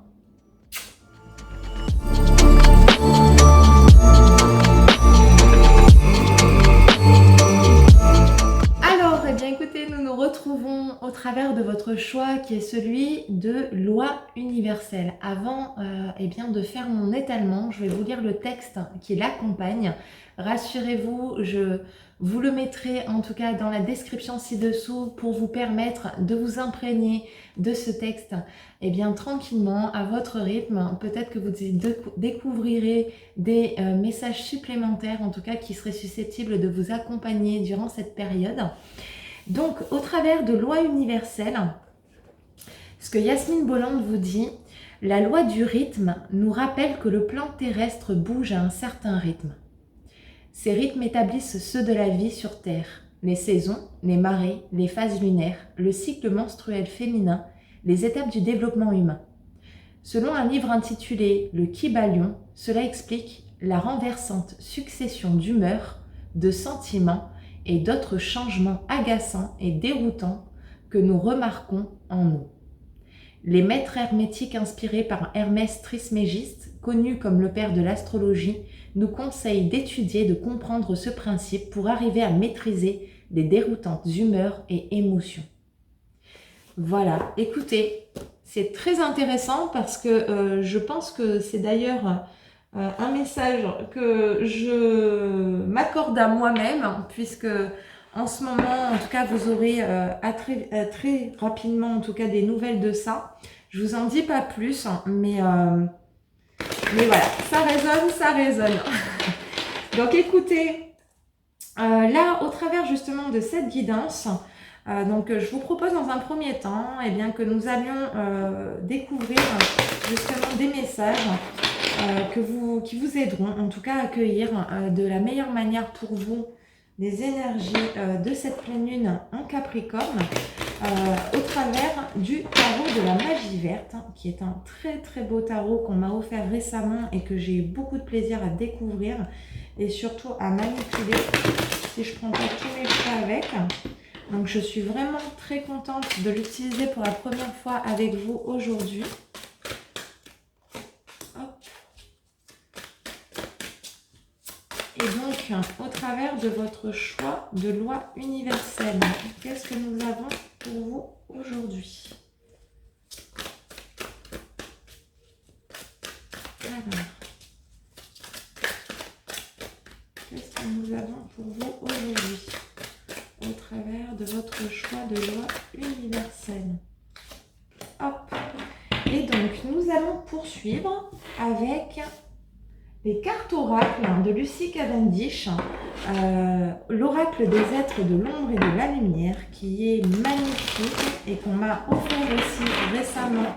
Alors, eh bien écoutez, nous nous retrouvons au travers de votre choix qui est celui de loi universelle. Avant eh bien, de faire mon étalement, je vais vous lire le texte qui l'accompagne. Rassurez-vous, je vous le mettrai en tout cas dans la description ci-dessous pour vous permettre de vous imprégner de ce texte eh bien, tranquillement, à votre rythme. Peut-être que vous découvrirez des messages supplémentaires, en tout cas qui seraient susceptibles de vous accompagner durant cette période. Donc, au travers de loi universelle, ce que Yasmine Bolland vous dit, la loi du rythme nous rappelle que le plan terrestre bouge à un certain rythme. Ces rythmes établissent ceux de la vie sur Terre, les saisons, les marées, les phases lunaires, le cycle menstruel féminin, les étapes du développement humain. Selon un livre intitulé « Le Kybalion », cela explique la renversante succession d'humeurs, de sentiments et d'autres changements agaçants et déroutants que nous remarquons en nous. Les maîtres hermétiques inspirés par Hermès Trismégiste, connu comme le père de l'astrologie, nous conseillent d'étudier et de comprendre ce principe pour arriver à maîtriser les déroutantes humeurs et émotions. Voilà, écoutez, c'est très intéressant parce que je pense que c'est d'ailleurs un message que je m'accorde à moi-même, puisque en ce moment, en tout cas, vous aurez très rapidement, en tout cas, des nouvelles de ça. Je vous en dis pas plus, mais voilà, ça résonne, ça résonne. Donc écoutez, là, au travers justement de cette guidance, donc je vous propose dans un premier temps eh bien, que nous allions découvrir justement des messages qui vous aideront en tout cas à accueillir de la meilleure manière pour vous les énergies de cette pleine lune en Capricorne au travers du tarot de la magie verte, qui est un très très beau tarot qu'on m'a offert récemment et que j'ai eu beaucoup de plaisir à découvrir et surtout à manipuler si je prends pas tous mes choix avec. Donc je suis vraiment très contente de l'utiliser pour la première fois avec vous aujourd'hui. Et donc, au travers de votre choix de loi universelle, qu'est-ce que nous avons pour vous aujourd'hui? Alors, qu'est-ce que nous avons pour vous aujourd'hui au travers de votre choix de loi universelle? Hop. Et donc, nous allons poursuivre avec les cartes oracles de Lucy Cavendish, l'oracle des êtres de l'ombre et de la lumière, qui est magnifique et qu'on m'a offert aussi récemment.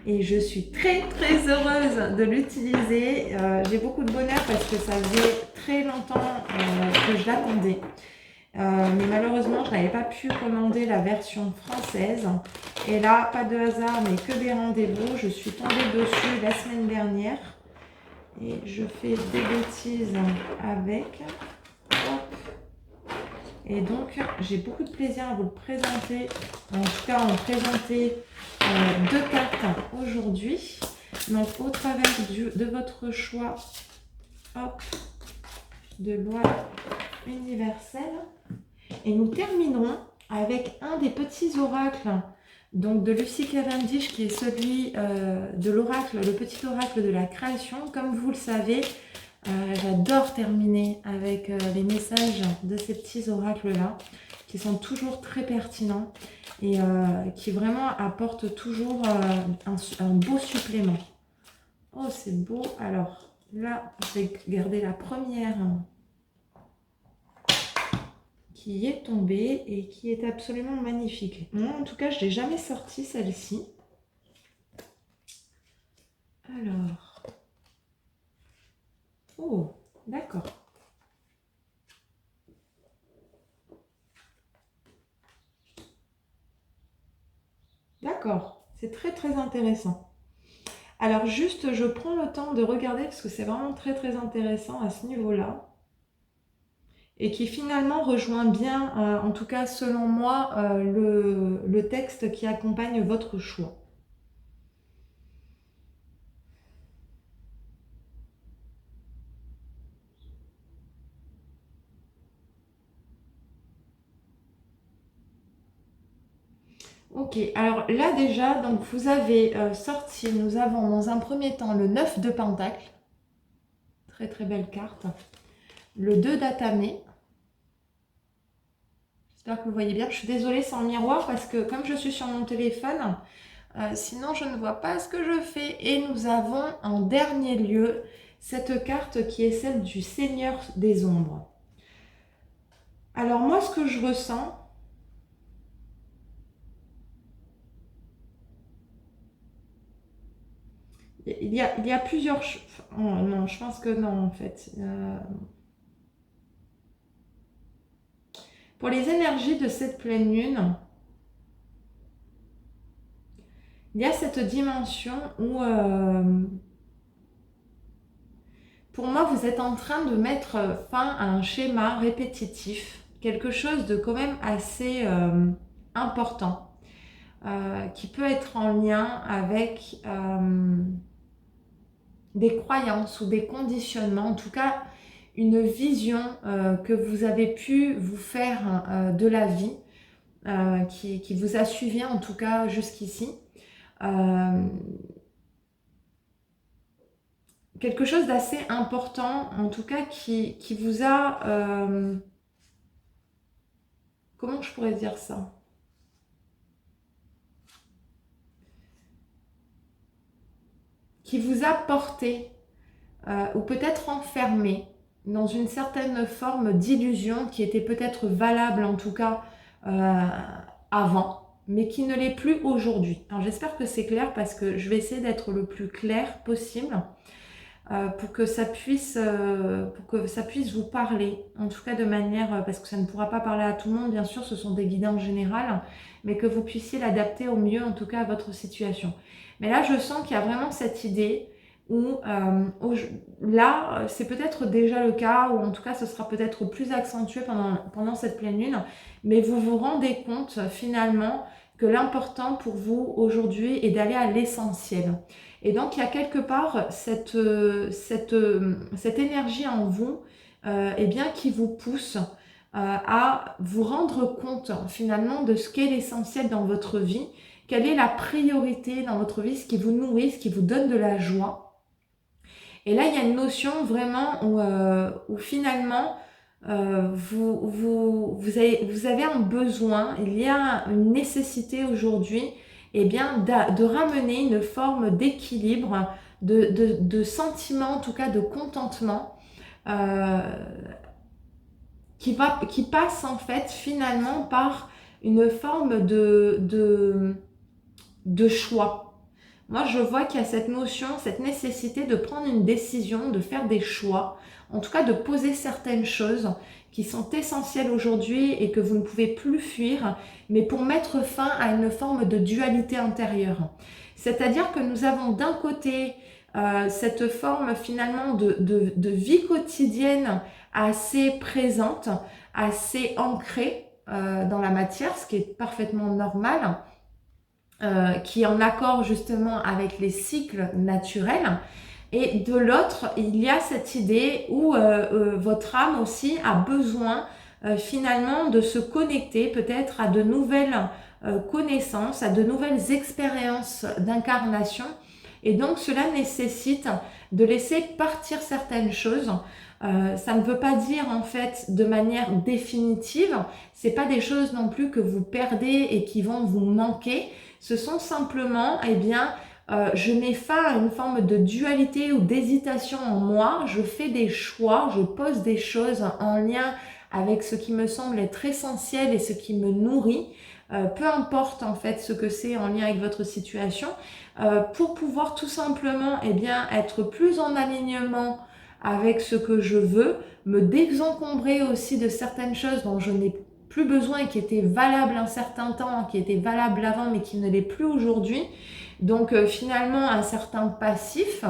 Et je suis très très heureuse de l'utiliser. J'ai beaucoup de bonheur parce que ça faisait très longtemps que je l'attendais. Mais malheureusement, je n'avais pas pu commander la version française. Et là, pas de hasard, mais que des rendez-vous. Je suis tombée dessus la semaine dernière. Et je fais des bêtises avec. Hop. Et donc, j'ai beaucoup de plaisir à vous le présenter. En tout cas, en présenter deux cartes aujourd'hui. Donc, au travers de votre choix hop, de loi universelle. Et nous terminerons avec un des petits oracles donc de Lucy Cavendish, qui est celui de l'oracle, le petit oracle de la création. Comme vous le savez, j'adore terminer avec les messages de ces petits oracles-là, qui sont toujours très pertinents et qui vraiment apportent toujours un beau supplément. Oh, c'est beau. Alors, là, je vais garder la première qui est tombée et qui est absolument magnifique. Moi, en tout cas, je ne l'ai jamais sortie, celle-ci. Alors. Oh, d'accord. D'accord. C'est très, très intéressant. Alors, juste, je prends le temps de regarder parce que c'est vraiment très, très intéressant à ce niveau-là. Et qui finalement rejoint bien, en tout cas selon moi, le texte qui accompagne votre choix. Ok, alors là déjà, donc vous avez sorti, nous avons dans un premier temps le 9 de Pentacle, très très belle carte, le 2 d'Atame, j'espère que vous voyez bien, je suis désolée sans miroir parce que comme je suis sur mon téléphone, sinon je ne vois pas ce que je fais. Et nous avons en dernier lieu cette carte qui est celle du Seigneur des Ombres. Alors moi ce que je ressens, il y a plusieurs... Oh, non, je pense que non en fait. Pour les énergies de cette pleine lune, il y a cette dimension où, pour moi, vous êtes en train de mettre fin à un schéma répétitif, quelque chose de quand même assez important, qui peut être en lien avec des croyances ou des conditionnements, en tout cas une vision que vous avez pu vous faire de la vie, qui vous a suivi en tout cas jusqu'ici. Euh, Quelque chose d'assez important, en tout cas qui vous a... comment je pourrais dire ça? Qui vous a porté ou peut-être enfermé dans une certaine forme d'illusion qui était peut-être valable en tout cas avant, mais qui ne l'est plus aujourd'hui. Alors j'espère que c'est clair parce que je vais essayer d'être le plus clair possible. Pour que ça puisse vous parler, en tout cas de manière, parce que ça ne pourra pas parler à tout le monde, bien sûr, ce sont des guidances générales, mais que vous puissiez l'adapter au mieux, en tout cas à votre situation. Mais là, je sens qu'il y a vraiment cette idée où, là, c'est peut-être déjà le cas, ou en tout cas, ce sera peut-être plus accentué pendant cette pleine lune, mais vous vous rendez compte finalement que l'important pour vous aujourd'hui est d'aller à l'essentiel. Et donc, il y a quelque part cette énergie en vous eh bien, qui vous pousse à vous rendre compte finalement de ce qu'est l'essentiel dans votre vie, quelle est la priorité dans votre vie, ce qui vous nourrit, ce qui vous donne de la joie. Et là, il y a une notion vraiment où finalement, vous avez un besoin, il y a une nécessité aujourd'hui eh bien, de ramener une forme d'équilibre, de sentiment, en tout cas de contentement, euh, qui passe en fait finalement par une forme de choix. Moi, je vois qu'il y a cette notion, cette nécessité de prendre une décision, de faire des choix, en tout cas de poser certaines choses qui sont essentielles aujourd'hui et que vous ne pouvez plus fuir, mais pour mettre fin à une forme de dualité intérieure. C'est-à-dire que nous avons d'un côté cette forme finalement de vie quotidienne assez présente, assez ancrée dans la matière, ce qui est parfaitement normal, qui est en accord justement avec les cycles naturels. Et de l'autre, il y a cette idée où votre âme aussi a besoin finalement de se connecter peut-être à de nouvelles connaissances, à de nouvelles expériences d'incarnation. Et donc cela nécessite de laisser partir certaines choses. Ça ne veut pas dire en fait de manière définitive, c'est pas des choses non plus que vous perdez et qui vont vous manquer. Ce sont simplement, eh bien, je mets fin à une forme de dualité ou d'hésitation en moi, je fais des choix, je pose des choses en lien avec ce qui me semble être essentiel et ce qui me nourrit, peu importe en fait ce que c'est en lien avec votre situation, pour pouvoir tout simplement eh bien, être plus en alignement avec ce que je veux, me désencombrer aussi de certaines choses dont je n'ai plus besoin et qui étaient valables un certain temps, qui étaient valables avant mais qui ne l'est plus aujourd'hui. Donc finalement un certain passif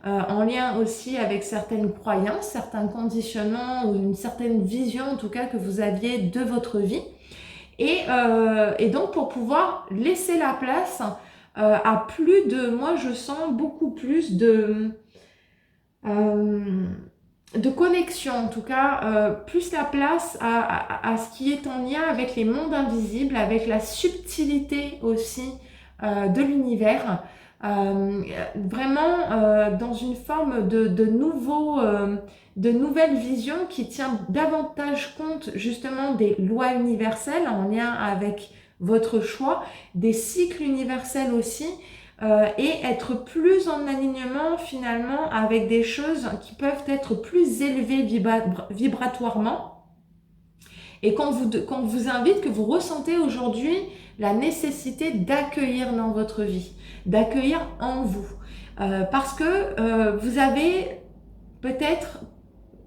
en lien aussi avec certaines croyances, certains conditionnements ou une certaine vision en tout cas que vous aviez de votre vie. Et donc pour pouvoir laisser la place à plus de, moi je sens beaucoup plus de connexion, en tout cas, plus la place à ce qui est en lien avec les mondes invisibles, avec la subtilité aussi de l'univers, vraiment dans une forme de nouvelle vision qui tient davantage compte justement des lois universelles en lien avec votre choix, des cycles universels aussi, et être plus en alignement finalement avec des choses qui peuvent être plus élevées vibratoirement et qu'on vous invite, que vous ressentez aujourd'hui la nécessité d'accueillir dans votre vie, d'accueillir en vous. Parce que vous avez peut-être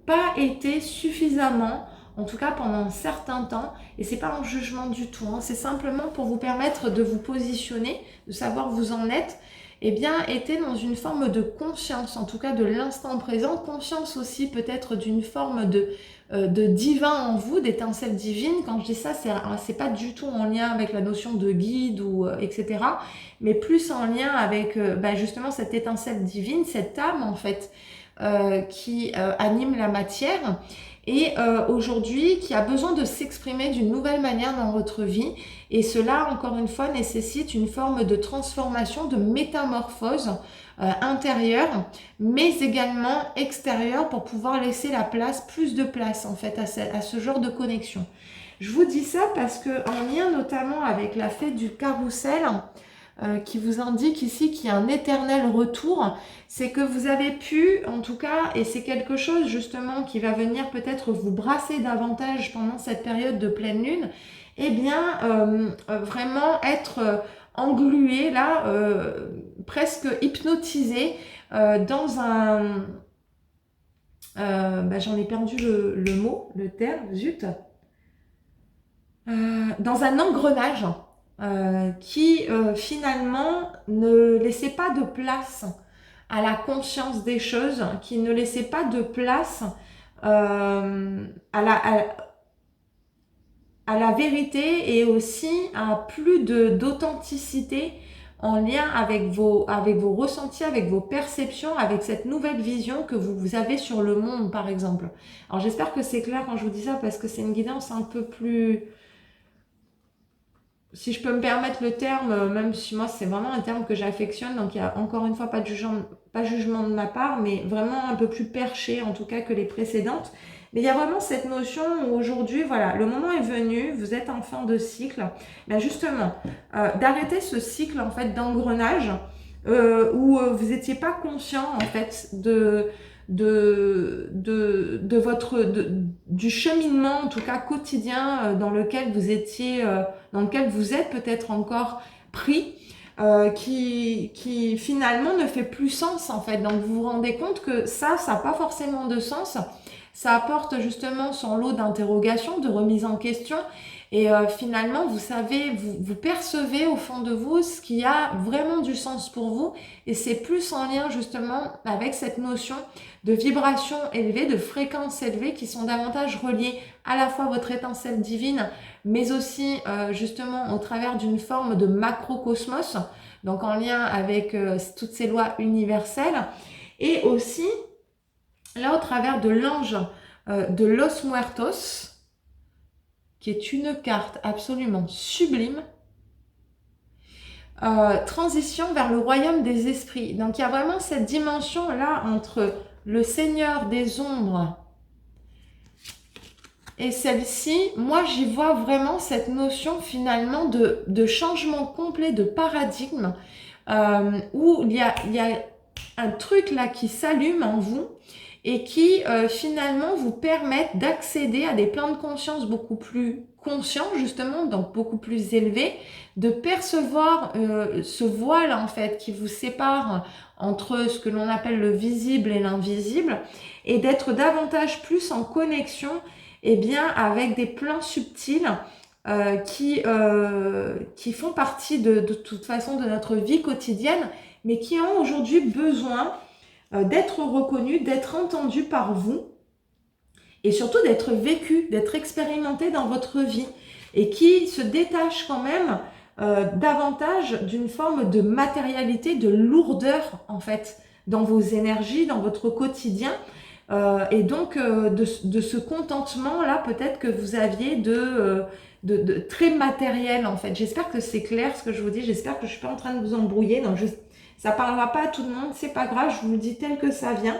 pas été suffisamment, en tout cas pendant un certain temps, et c'est pas un jugement du tout, hein, c'est simplement pour vous permettre de vous positionner, de savoir où vous en êtes, et bien été dans une forme de conscience, en tout cas de l'instant présent, conscience aussi peut-être d'une forme de divin en vous, d'étincelle divine. Quand je dis ça, c'est pas du tout en lien avec la notion de guide ou etc., mais plus en lien avec justement cette étincelle divine, cette âme en fait, qui anime la matière et aujourd'hui qui a besoin de s'exprimer d'une nouvelle manière dans votre vie, et cela encore une fois nécessite une forme de transformation, de métamorphose intérieure mais également extérieure pour pouvoir laisser la place, plus de place en fait à ce genre de connexion. Je vous dis ça parce que en lien notamment avec la fête du carrousel, qui vous indique ici qu'il y a un éternel retour, c'est que vous avez pu, en tout cas, et c'est quelque chose justement qui va venir peut-être vous brasser davantage pendant cette période de pleine lune, eh bien, vraiment être englué là, presque hypnotisé dans un... j'en ai perdu le mot, le terme, zut. Dans un engrenage qui finalement ne laissait pas de place à la conscience des choses, qui ne laissait pas de place à la vérité et aussi à plus d'authenticité en lien avec vos ressentis, avec vos perceptions, avec cette nouvelle vision que vous avez sur le monde par exemple. Alors j'espère que c'est clair quand je vous dis ça parce que c'est une guidance un peu plus... Si je peux me permettre le terme, même si moi c'est vraiment un terme que j'affectionne, donc il n'y a encore une fois pas de jugement de ma part, mais vraiment un peu plus perché en tout cas que les précédentes. Mais il y a vraiment cette notion où aujourd'hui, voilà, le moment est venu, vous êtes en fin de cycle, ben justement, d'arrêter ce cycle en fait d'engrenage où vous n'étiez pas conscient en fait du cheminement en tout cas quotidien dans lequel vous étiez, dans lequel vous êtes peut-être encore pris, qui finalement ne fait plus sens en fait. Donc vous vous rendez compte que ça n'a pas forcément de sens. Ça apporte justement son lot d'interrogations, de remise en question. Et finalement, vous savez, vous percevez au fond de vous ce qui a vraiment du sens pour vous. Et c'est plus en lien justement avec cette notion de vibration élevée, de fréquence élevée qui sont davantage reliées à la fois à votre étincelle divine, mais aussi justement au travers d'une forme de macrocosmos, donc en lien avec toutes ces lois universelles. Et aussi, là au travers de l'ange de Los Muertos, qui est une carte absolument sublime, transition vers le royaume des esprits. Donc il y a vraiment cette dimension là entre le Seigneur des ombres et celle-ci. Moi j'y vois vraiment cette notion finalement de changement complet de paradigme, où il y a un truc là qui s'allume en vous et qui finalement vous permettent d'accéder à des plans de conscience beaucoup plus conscients justement, donc beaucoup plus élevés, de percevoir ce voile en fait qui vous sépare entre ce que l'on appelle le visible et l'invisible, et d'être davantage plus en connexion bien, avec des plans subtils qui font partie de toute façon de notre vie quotidienne, mais qui ont aujourd'hui besoin d'être reconnus, d'être entendus par vous, et surtout d'être vécus, d'être expérimentés dans votre vie, et qui se détachent quand même davantage d'une forme de matérialité, de lourdeur en fait, dans vos énergies, dans votre quotidien, et donc de ce contentement-là peut-être que vous aviez de très matériel en fait. J'espère que c'est clair ce que je vous dis, j'espère que je ne suis pas en train de vous embrouiller, donc ça ne parlera pas à tout le monde, c'est pas grave, je vous le dis tel que ça vient.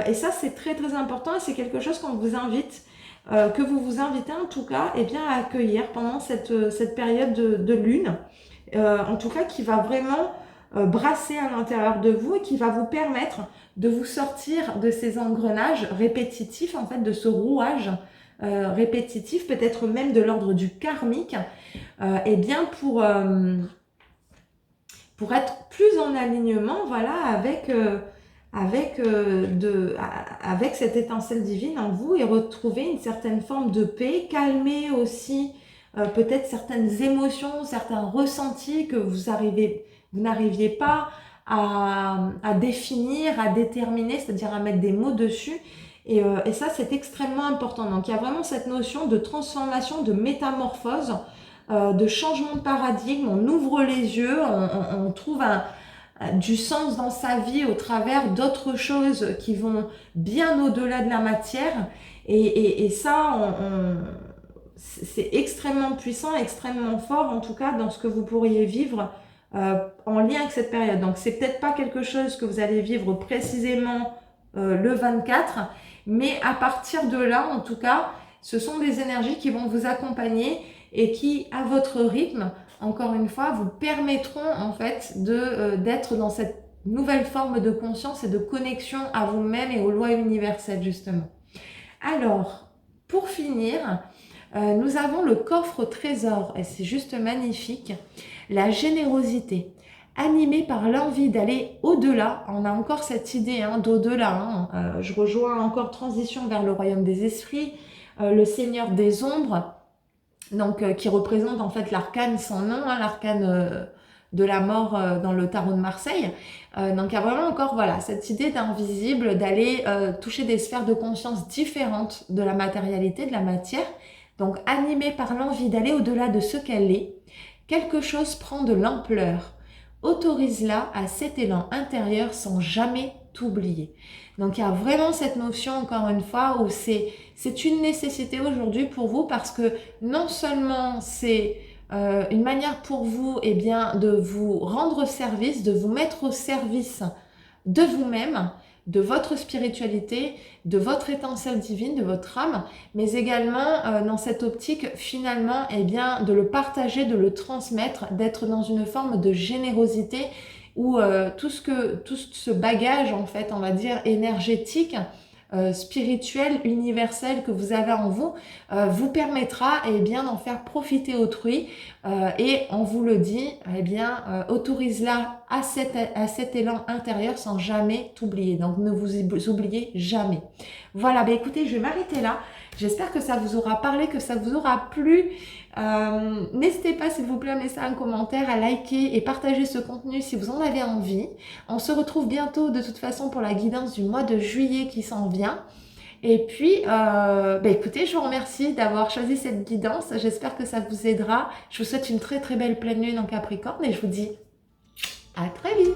Et ça c'est très très important, et c'est quelque chose qu'on vous invite, que vous vous invitez en tout cas bien, à accueillir pendant cette période de lune, en tout cas qui va vraiment brasser à l'intérieur de vous et qui va vous permettre de vous sortir de ces engrenages répétitifs, en fait, de ce rouage répétitif, peut-être même de l'ordre du karmique, et bien pour être plus en alignement, voilà, avec cette étincelle divine en vous, et retrouver une certaine forme de paix, calmer aussi peut-être certaines émotions, certains ressentis que vous n'arriviez pas à définir, à déterminer, c'est-à-dire à mettre des mots dessus. Et ça, c'est extrêmement important. Donc, il y a vraiment cette notion de transformation, de métamorphose, de changement de paradigme. On ouvre les yeux, on trouve du sens dans sa vie au travers d'autres choses qui vont bien au-delà de la matière. Et ça, c'est extrêmement puissant, extrêmement fort, en tout cas, dans ce que vous pourriez vivre en lien avec cette période. Donc, c'est peut-être pas quelque chose que vous allez vivre précisément le 24, mais à partir de là, en tout cas, ce sont des énergies qui vont vous accompagner et qui, à votre rythme, encore une fois, vous permettront en fait d'être dans cette nouvelle forme de conscience et de connexion à vous-même et aux lois universelles, justement. Alors, pour finir, nous avons le coffre au trésor, et c'est juste magnifique. La générosité, animée par l'envie d'aller au-delà. On a encore cette idée d'au-delà. Je rejoins encore transition vers le royaume des esprits, le seigneur des ombres, donc qui représente en fait l'arcane sans nom, l'arcane de la mort dans le tarot de Marseille. Donc il y a vraiment encore voilà, cette idée d'invisible, d'aller toucher des sphères de conscience différentes de la matérialité, de la matière. Donc animé par l'envie d'aller au-delà de ce qu'elle est, quelque chose prend de l'ampleur. Autorise-la à cet élan intérieur sans jamais t'oublier. Donc il y a vraiment cette notion, encore une fois, où c'est une nécessité aujourd'hui pour vous, parce que non seulement c'est une manière pour vous bien, de vous rendre service, de vous mettre au service de vous-même, de votre spiritualité, de votre étincelle divine, de votre âme, mais également dans cette optique finalement bien, de le partager, de le transmettre, d'être dans une forme de générosité où tout ce bagage en fait, on va dire énergétique, spirituel, universel que vous avez en vous, vous permettra bien d'en faire profiter autrui, et on vous le dit, autorise-la à cet élan intérieur sans jamais t'oublier. Donc ne vous oubliez jamais. Voilà, écoutez, je vais m'arrêter là. J'espère que ça vous aura parlé, que ça vous aura plu. N'hésitez pas s'il vous plaît à laisser un commentaire, à liker et partager ce contenu si vous en avez envie. On se retrouve bientôt de toute façon pour la guidance du mois de juillet qui s'en vient. Et puis, écoutez, je vous remercie d'avoir choisi cette guidance. J'espère que ça vous aidera. Je vous souhaite une très très belle pleine lune en Capricorne et je vous dis à très vite.